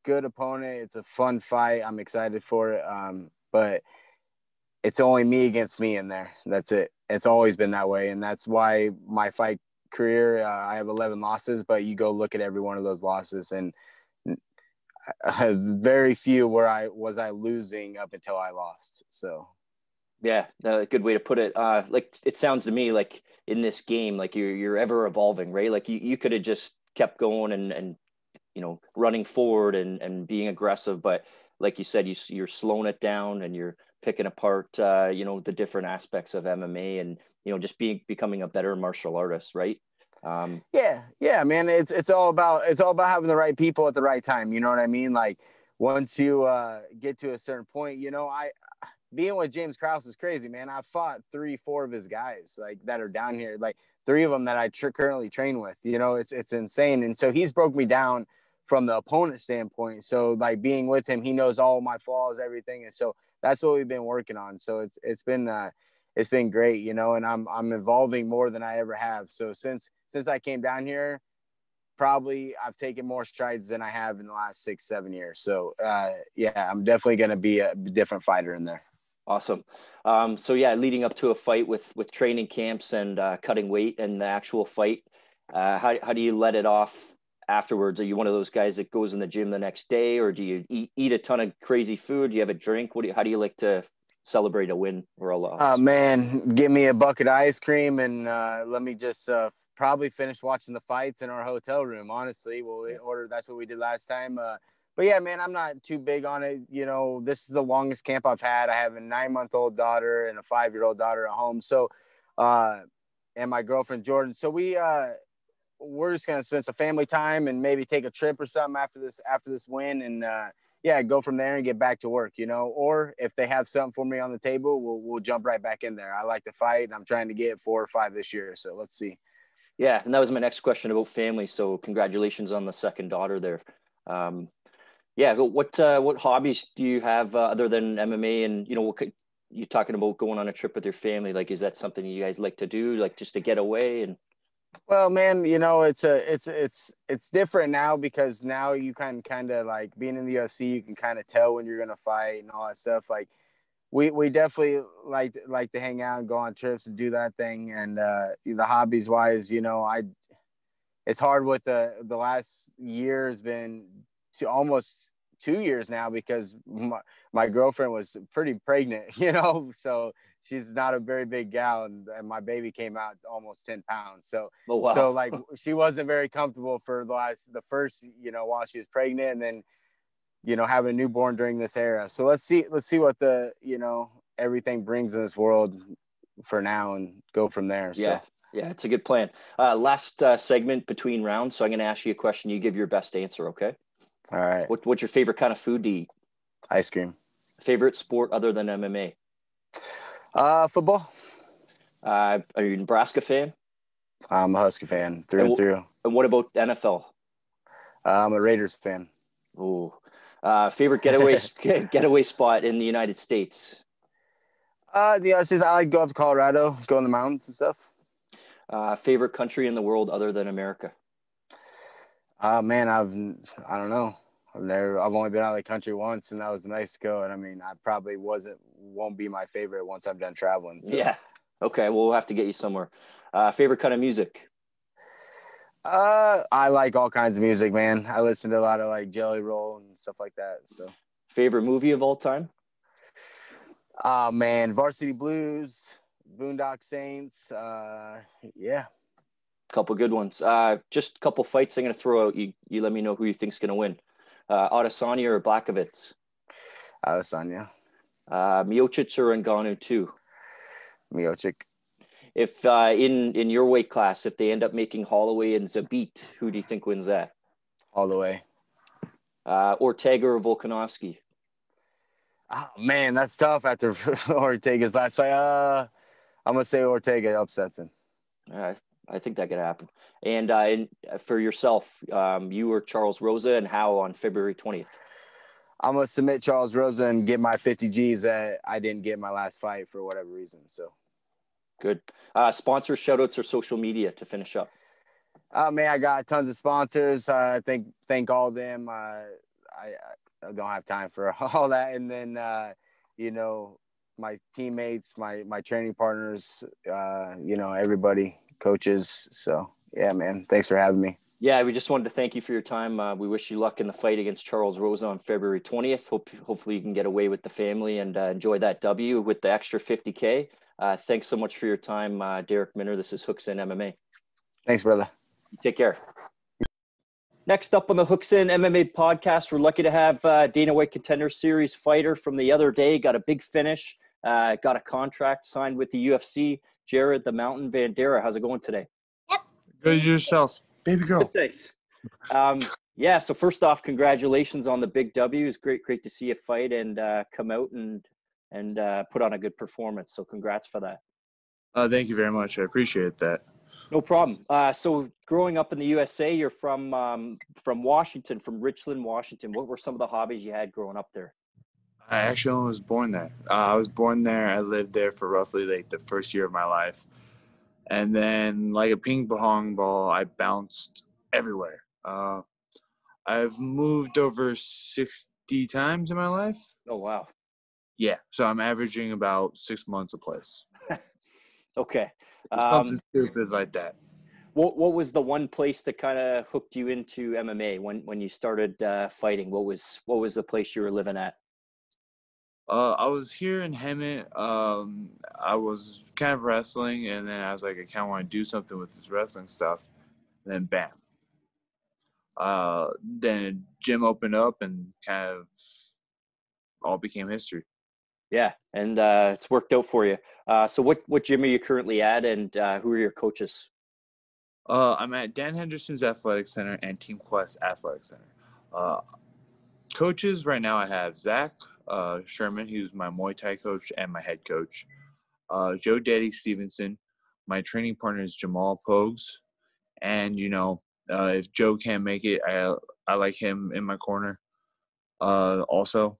good opponent. It's a fun fight. I'm excited for it. But it's only me against me in there. That's it. It's always been that way. And that's why my fight career, I have 11 losses, but you go look at every one of those losses, and very few where I was losing up until I lost. So yeah, a good way to put it. Like it sounds to me like in this game, like you're ever evolving, right? Like you could have just kept going and you know, running forward and being aggressive, but like you said, you're slowing it down and you're picking apart you know, the different aspects of MMA, and you know, just becoming a better martial artist, right? Yeah, man. It's all about having the right people at the right time. You know what I mean? Like once you get to a certain point, you know, I being with James Krause is crazy, man. I've fought 3-4 of his guys like that are down here, like 3 of them that I currently train with. You know, it's insane. And so he's broke me down from the opponent standpoint. So like being with him, he knows all my flaws, everything. And so that's what we've been working on. So it's been great, you know, and I'm evolving more than I ever have. So since I came down here, probably I've taken more strides than I have in the last 6-7 years. So yeah, I'm definitely going to be a different fighter in there. Awesome. So yeah, leading up to a fight with training camps and cutting weight and the actual fight, how do you let it off afterwards? Are you one of those guys that goes in the gym the next day, or do you eat a ton of crazy food? Do you have a drink? How do you like to celebrate a win or a loss? Man, give me a bucket of ice cream and let me just probably finish watching the fights in our hotel room. Honestly, that's what we did last time. But yeah, man, I'm not too big on it. You know, this is the longest camp I've had. I have a 9-month-old daughter and a 5-year-old daughter at home. So, and my girlfriend Jordan. So we're just gonna spend some family time and maybe take a trip or something after this win, and yeah, go from there and get back to work. You know, or if they have something for me on the table, we'll jump right back in there. I like to fight, and I'm trying to get 4 or 5 this year. So let's see. Yeah, and that was my next question about family. So congratulations on the second daughter there. Yeah, what hobbies do you have other than MMA? And you know, you talking about going on a trip with your family? Like, is that something you guys like to do, like just to get away? And well, man, you know, it's different now because now you kind of like being in the UFC, you can kind of tell when you're gonna fight and all that stuff. Like we definitely like to hang out and go on trips and do that thing. And the hobbies wise, you know, it's hard with the last year has been almost 2 years now because my girlfriend was pretty pregnant, you know, so she's not a very big gal, and my baby came out almost 10 pounds. So, oh, wow. So like she wasn't very comfortable for the first, you know, while she was pregnant, and then, you know, having a newborn during this era. So let's see what the, you know, everything brings in this world for now and go from there. Yeah. So. Yeah, it's a good plan. Last segment between rounds. So I'm going to ask you a question. You give your best answer. Okay. All right. What's your favorite kind of food to eat? Ice cream. Favorite sport other than MMA? Football. Are you a Nebraska fan? I'm a Husky fan through and through. And what about NFL? I'm a Raiders fan. Oh, favorite getaway spot in the United States? I like to go up to Colorado, go in the mountains and stuff. Favorite country in the world other than America? Man, I don't know. I've only been out of the country once, and that was Mexico. And I mean, I probably won't be my favorite once I'm done traveling. So. Yeah. Okay. Well, we'll have to get you somewhere. Favorite kind of music? I like all kinds of music, man. I listen to a lot of like Jelly Roll and stuff like that. So. Favorite movie of all time? Man, Varsity Blues, Boondock Saints. Yeah. Couple good ones. Just a couple fights I'm going to throw out. You let me know who you think's going to win. Adesanya or Blachowicz? Adesanya. Miocic or Ngannou too? Miocic. If in your weight class, if they end up making Holloway and Zabit, who do you think wins that? Holloway. Ortega or Volkanovski? Oh man, that's tough after Ortega's last fight. I'm gonna say Ortega upsets him. I think that could happen. And for yourself, you or Charles Rosa, and how on February 20th? I'm going to submit Charles Rosa and get my 50 Gs that I didn't get in my last fight for whatever reason. So good. Sponsors, shout outs, or social media to finish up. Man, I got tons of sponsors. Thank all of them. I don't have time for all that. And then, my teammates, my training partners, everybody, coaches. So, yeah, man, thanks for having me. Yeah, we just wanted to thank you for your time. We wish you luck in the fight against Charles Rosa on February 20th. Hopefully you can get away with the family and enjoy that W with the extra 50K. Thanks so much for your time, Darrick Minner. This is Hooks In MMA. Thanks, brother. Take care. Next up on the Hooks In MMA podcast, we're lucky to have Dana White Contender Series fighter from the other day. Got a big finish. Got a contract signed with the UFC. Jared the Mountain Vanderaa. How's it going today? Yep. Good yourself, baby girl. Good, thanks. Yeah. So first off, congratulations on the big W. It's great to see you fight and come out and put on a good performance. So congrats for that. Thank you very much. I appreciate that. No problem. So growing up in the USA, you're from Washington, from Richland, Washington. What were some of the hobbies you had growing up there? I actually was born there. I was born there. I lived there for roughly like the first year of my life. And then like a ping pong ball, I bounced everywhere. I've moved over 60 times in my life. Oh, wow. Yeah. So I'm averaging about 6 months a place. Okay. Something stupid like that. What was the one place that kind of hooked you into MMA when you started fighting? What was the place you were living at? I was here in Hemet. I was kind of wrestling, and then I was like, I kind of want to do something with this wrestling stuff. And then bam. Then a gym opened up, and kind of all became history. Yeah, and it's worked out for you. So what gym are you currently at, and who are your coaches? I'm at Dan Henderson's Athletic Center and Team Quest Athletic Center. Coaches right now I have Zach Sherman, who's my Muay Thai coach and my head coach. Joe Daddy Stevenson. My training partner is Jamal Pogues. And, if Joe can't make it, I like him in my corner also.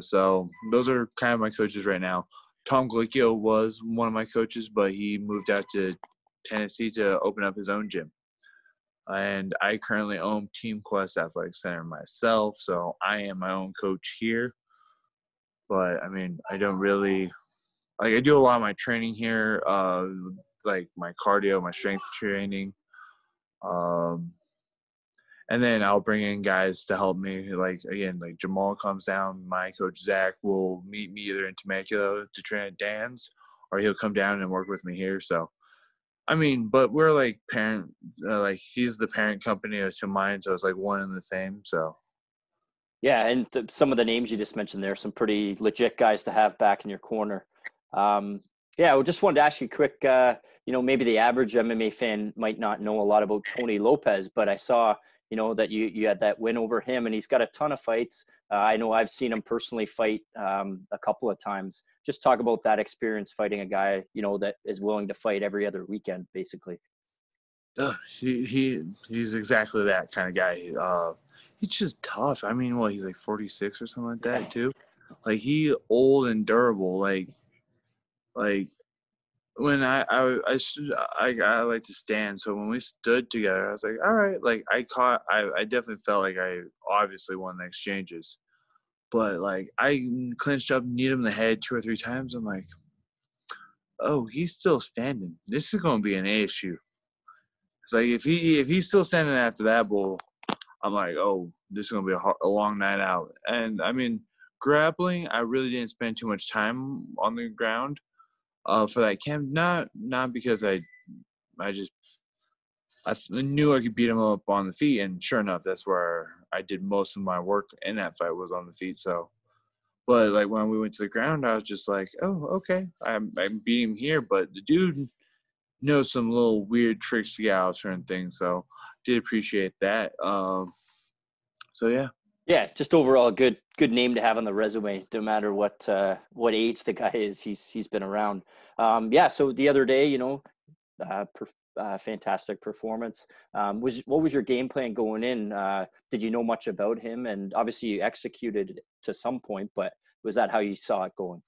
So those are kind of my coaches right now. Tom Glicchio was one of my coaches, but he moved out to Tennessee to open up his own gym. And I currently own Team Quest Athletic Center myself, so I am my own coach here. But, I mean, I don't really – I do a lot of my training here, like my cardio, my strength training. And then I'll bring in guys to help me. Like Jamal comes down. My coach, Zach, will meet me either in Temecula to train at Dan's, or he'll come down and work with me here. So, I mean, but we're like parent, he's the parent company to mine. So it's like one and the same. So. Yeah. And some of the names you just mentioned there, some pretty legit guys to have back in your corner. Yeah, I just wanted to ask you quick, maybe the average MMA fan might not know a lot about Tony Lopez, but I saw, that you had that win over him, and he's got a ton of fights. I know I've seen him personally fight a couple of times. Just talk about that experience fighting a guy, that is willing to fight every other weekend, basically. He's exactly that kind of guy. He's just tough. I mean, he's like 46 or something like that too. Like he old and durable. Like when I like to stand. So when we stood together, I was like, all right. Like I definitely felt like I obviously won the exchanges, but like I clinched up, kneed him in the head 2 or 3 times. I'm like, oh, he's still standing. This is going to be an issue. It's like if he's still standing after that bull, I'm like, oh, this is going to be a long night out. And I mean, grappling, I really didn't spend too much time on the ground. For that camp, not because I knew I could beat him up on the feet, and sure enough, that's where I did most of my work in that fight was on the feet. So, but like when we went to the ground, I was just like, oh, okay, I beat him here, but the dude knows some little weird tricks to get out of certain things. So, did appreciate that. So yeah. Yeah, just overall a good name to have on the resume, no matter what age the guy is. He's been around. Yeah. So the other day, fantastic performance. What was your game plan going in? Did you know much about him? And obviously you executed to some point, but was that how you saw it going?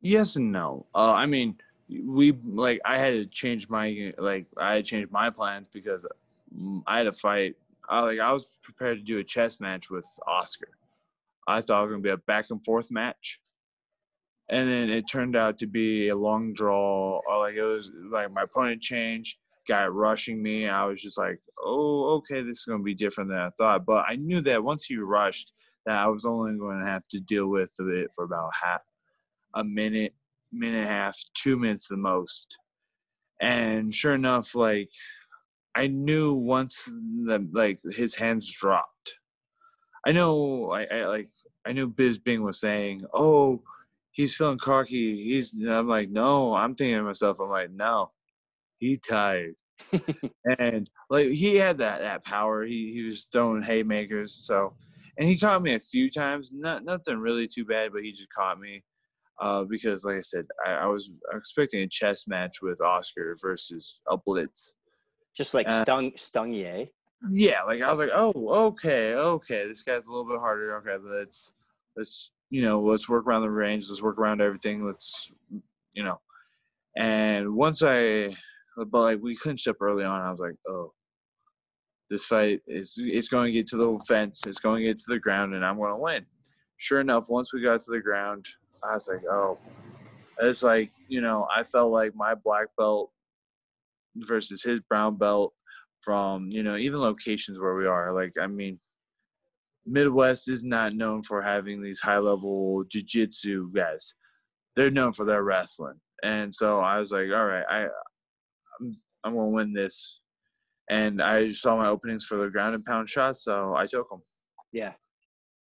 Yes and no. I mean, I had to change my plans because I had to fight. I was prepared to do a chess match with Oscar. I thought it was going to be a back and forth match. And then it turned out to be a long draw. It was like my opponent changed, guy rushing me. I was just like, oh, okay, this is going to be different than I thought. But I knew that once he rushed, that I was only going to have to deal with it for about a minute, minute and a half, 2 minutes the most. And sure enough, I knew once his hands dropped. I know, I knew Biz Bing was saying, oh, he's feeling cocky. I'm like, no, I'm thinking to myself, I'm like, no, he's tired. And he had that power. He was throwing haymakers. So, and he caught me a few times. Nothing really too bad, but he just caught me because, like I said, I was expecting a chess match with Oscar versus a Blitz. Just stung you, eh? Yeah, I was like, oh, okay, this guy's a little bit harder. Okay, let's let's work around the range. Let's work around everything. Let's, and we clinched up early on. I was like, oh, this fight it's going to get to the fence. It's going to get to the ground, and I'm going to win. Sure enough, once we got to the ground, I was like, oh, it's I felt like my black belt versus his brown belt from, even locations where we are. Midwest is not known for having these high-level jiu-jitsu guys. They're known for their wrestling. And so I was like, all right, I'm going to win this. And I saw my openings for the ground and pound shots, so I took them. Yeah.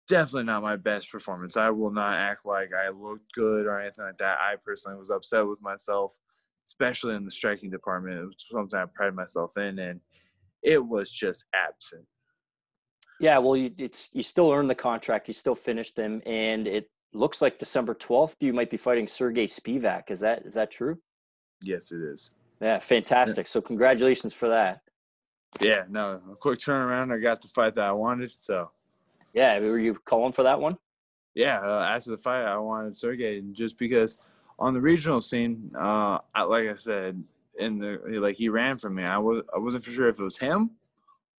Definitely not my best performance. I will not act like I looked good or anything like that. I personally was upset with myself, especially in the striking department. It was something I pride myself in, and it was just absent. Yeah, well, you still earned the contract. You still finished them, and it looks like December 12th you might be fighting Sergey Spivak. Is that true? Yes, it is. Yeah, fantastic. So congratulations for that. Yeah, no, a quick turnaround. I got the fight that I wanted, so. Yeah, were you calling for that one? Yeah, after the fight, I wanted Sergey just because on the regional scene, like I said, he ran from me. I wasn't for sure if it was him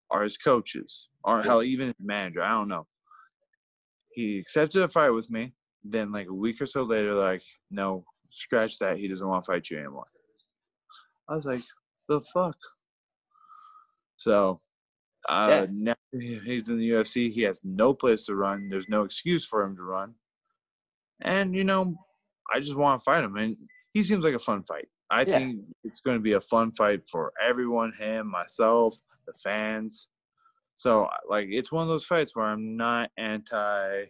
or his coaches or hell, even his manager. I don't know. He accepted a fight with me. Then a week or so later, no, scratch that. He doesn't want to fight you anymore. I was like, the fuck? So now he's in the UFC. He has no place to run. There's no excuse for him to run. And, I just want to fight him. And he seems like a fun fight. I think it's going to be a fun fight for everyone, him, myself, the fans. So, it's one of those fights where I'm not anti,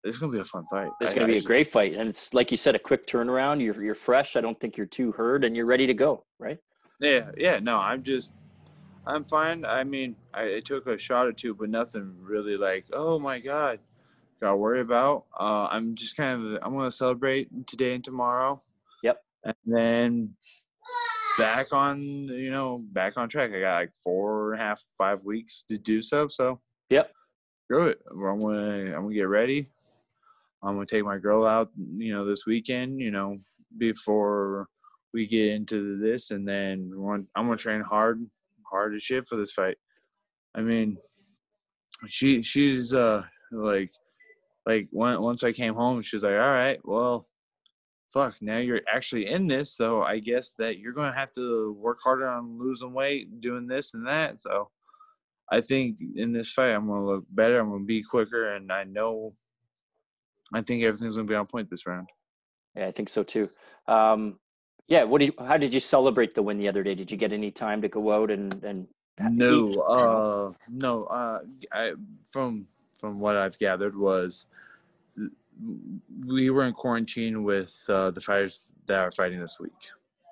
it's going to be a fun fight. It's going to be a great fight. And it's, like you said, a quick turnaround. You're fresh. I don't think you're too hurt, and you're ready to go, right? Yeah. No, I'm fine. I mean, I took a shot or two, but nothing really oh, my God, got to worry about. I'm just I'm going to celebrate today and tomorrow. Yep. And then back on track. I got 4.5, 5 weeks to do so. So yep. Screw it. I'm gonna get ready. I'm gonna take my girl out, this weekend, before we get into this, and then I'm gonna train hard as shit for this fight. I mean, she's once I came home, she was like, all right, well, fuck, now you're actually in this, so I guess that you're going to have to work harder on losing weight, doing this and that. So I think in this fight, I'm going to look better. I'm going to be quicker, and I think everything's going to be on point this round. Yeah, I think so too. How did you celebrate the win the other day? Did you get any time to go out and No. From what I've gathered was we were in quarantine with the fighters that are fighting this week.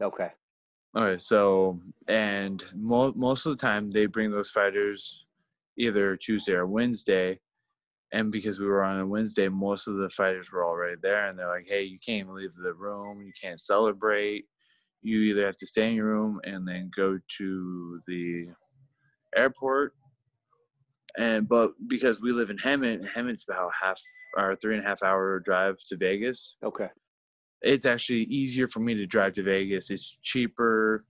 Okay. So, and most of the time they bring those fighters either Tuesday or Wednesday. And because we were on a Wednesday, most of the fighters were already there. And they're like, hey, you can't even leave the room. You can't celebrate. You either have to stay in your room and then go to the airport. But because we live in Hemet, Hemet's about 3.5 hour drive to Vegas. Okay. it's actually easier for me to drive to Vegas. It's cheaper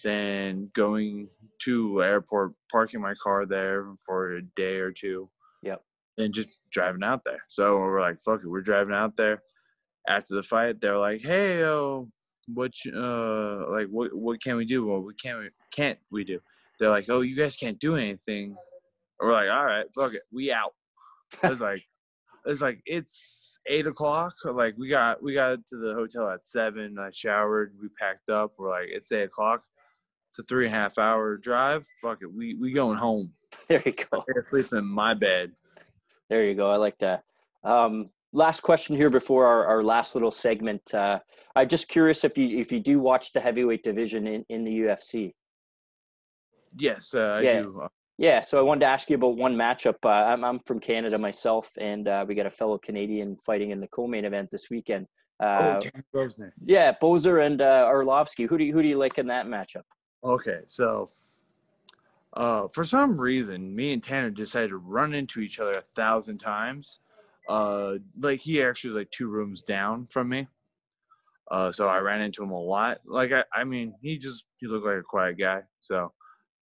than going to airport, parking my car there for a day or two. Yep. And just driving out there. So we're like, fuck it, we're driving out there. After the fight, they're like, hey, what can we do? Well, can't we do? They're like, oh, you guys can't do anything. We're like, all right, fuck it, we out. It's like it's 8 o'clock. Like we got to the hotel at 7. I showered, we packed up. We're like, it's 8 o'clock. It's a 3.5 hour drive. Fuck it, we going home. There you go. I sleep in my bed. There you go. I like that. Last question here before our last little segment. I'm just curious if you do watch the heavyweight division in the UFC. Yes, I do. Yeah, so I wanted to ask you about one matchup. I'm from Canada myself, and we got a fellow Canadian fighting in the co-main event this weekend. Bosner. Yeah, Boser and Arlovsky. Who do you like in that matchup? Okay, so for some reason, me and Tanner decided to run into each other 1,000 times. Like he actually was like 2 rooms down from me. So I ran into him a lot. Like I mean, he looked like a quiet guy. So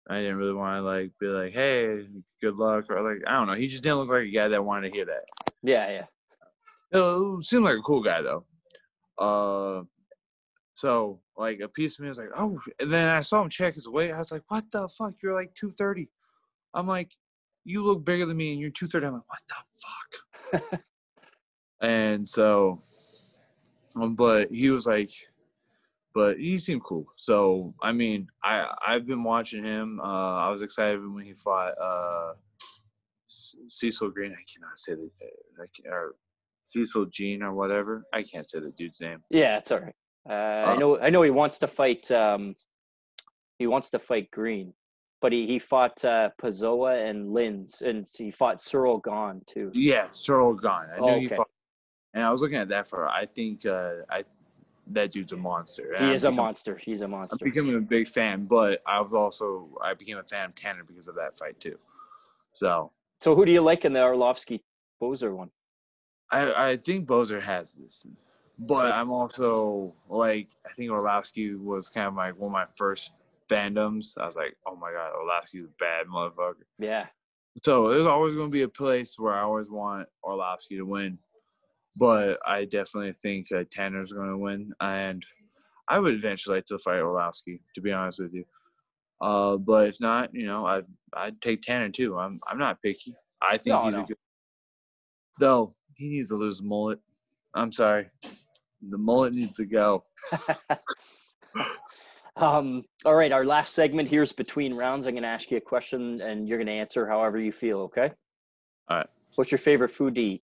I didn't really want to like be like, hey, good luck, or like I don't know. He just didn't look like a guy that wanted to hear that. Yeah. It seemed like a cool guy though. So like a piece of me was like, oh, and then I saw him check his weight. I was like, what the fuck? You're like 230. I'm like, you look bigger than me and you're 230. I'm like, what the fuck? And so, but he was like, but he seemed cool. So, I mean, I've been watching him. I was excited when he fought Cecil Green. I cannot say or Cecil Jean or whatever. I can't say the dude's name. Yeah, it's all right. I know he wants to fight. He wants to fight Green, but he fought Pazoa and Linz, and he fought Cyril Gahn too. Yeah, Cyril Gahn. I knew he okay. fought. And I was looking at that for. I think that dude's a monster. He is a monster. He's a monster. I'm becoming a big fan, but I became a fan of Tanner because of that fight too. So who do you like in the Arlovsky-Boser one? I think Boser has this, but I'm also like I think Arlovsky was kind of like one of my first fandoms. I was like, oh my god, Arlovsky's a bad motherfucker. Yeah. So there's always going to be a place where I always want Arlovsky to win. But I definitely think Tanner's going to win, and I would eventually like to fight Arlovsky, to be honest with you. But if not, I'd take Tanner too. I'm not picky. I think he's a good. Though he needs to lose the mullet. I'm sorry, the mullet needs to go. All right, our last segment here is between rounds. I'm going to ask you a question, and you're going to answer however you feel. Okay. All right. What's your favorite food to eat?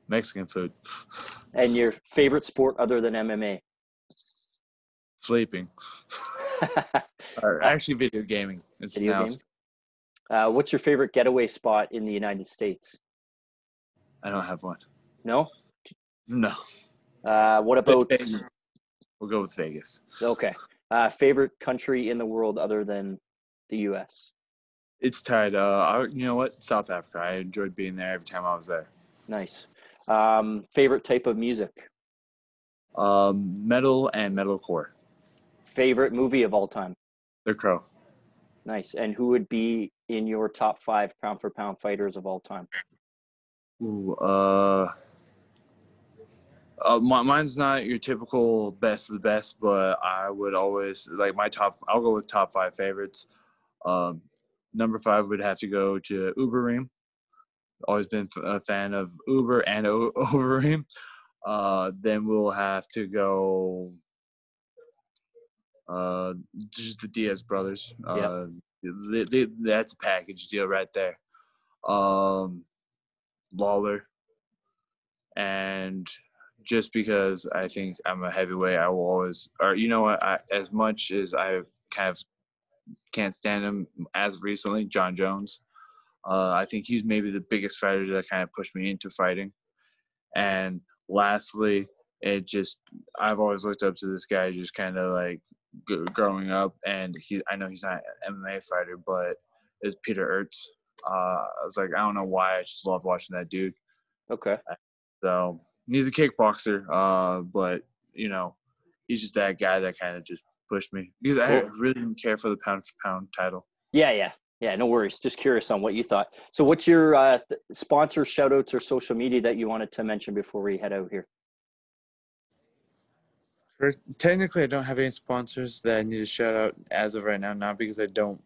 Mexican food. And your favorite sport other than MMA? Sleeping. Or actually video gaming. It's video gaming? What's your favorite getaway spot in the United States? I don't have one. No? No. What about... Vegas. We'll go with Vegas. Okay. Favorite country in the world other than the U.S.? It's tied. You know what? South Africa. I enjoyed being there every time I was there. Nice. Favorite type of music? Metal and metalcore. Favorite movie of all time? The Crow. Nice. And who would be in your top 5 pound-for-pound fighters of all time? Ooh, mine's not your typical best of the best, but I would always like I'll go with top 5 favorites. Number 5 would have to go to Uberim. Always been a fan of Uber and Overeem. Then we'll have to go just the Diaz brothers. That's a package deal right there. Lawler. And just because I think I'm a heavyweight, I will always – or you know what? As much as I kind of can't stand him as of recently, John Jones. I think he's maybe the biggest fighter that kind of pushed me into fighting. And lastly, I've always looked up to this guy just kind of like growing up. And I know he's not an MMA fighter, but it's Peter Ertz. I was like, I don't know why. I just love watching that dude. Okay. So He's a kickboxer, but, you know, he's just that guy that kind of just pushed me because I really didn't care for the pound-for-pound title. Yeah, no worries. Just curious on what you thought. So what's your sponsor shout-outs or social media that you wanted to mention before we head out here? Technically, I don't have any sponsors that I need to shout out as of right now, not because I don't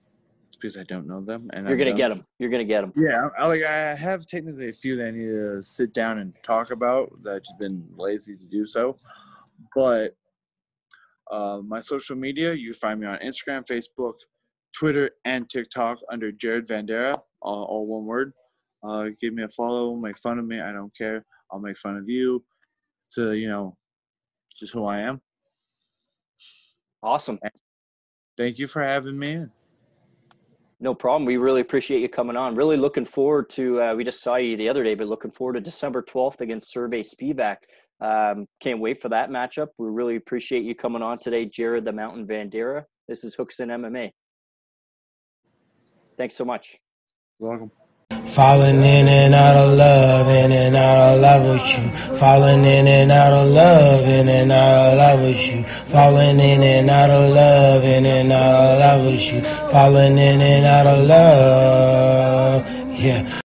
know them. And You're going to get them. You're going to get them. Yeah, I have technically a few that I need to sit down and talk about that I've just been lazy to do so. But my social media, you can find me on Instagram, Facebook, Twitter, and TikTok under Jared Vanderaa, all one word. Give me a follow, make fun of me. I don't care. I'll make fun of you. So, you know, just who I am. Awesome. Thank you for having me in. No problem. We really appreciate you coming on. Really looking forward to, we just saw you the other day, but looking forward to December 12th against Sergey Spivak. Can't wait for that matchup. We really appreciate you coming on today, Jared the Mountain Vanderaa. This is Hooks in MMA. Thanks so much. You're welcome. Falling in and out of love, in and out of love with you. Falling in and out of love, in and out of love with you. Falling in and out of love, in and out of love with you. Falling in and out of love, yeah.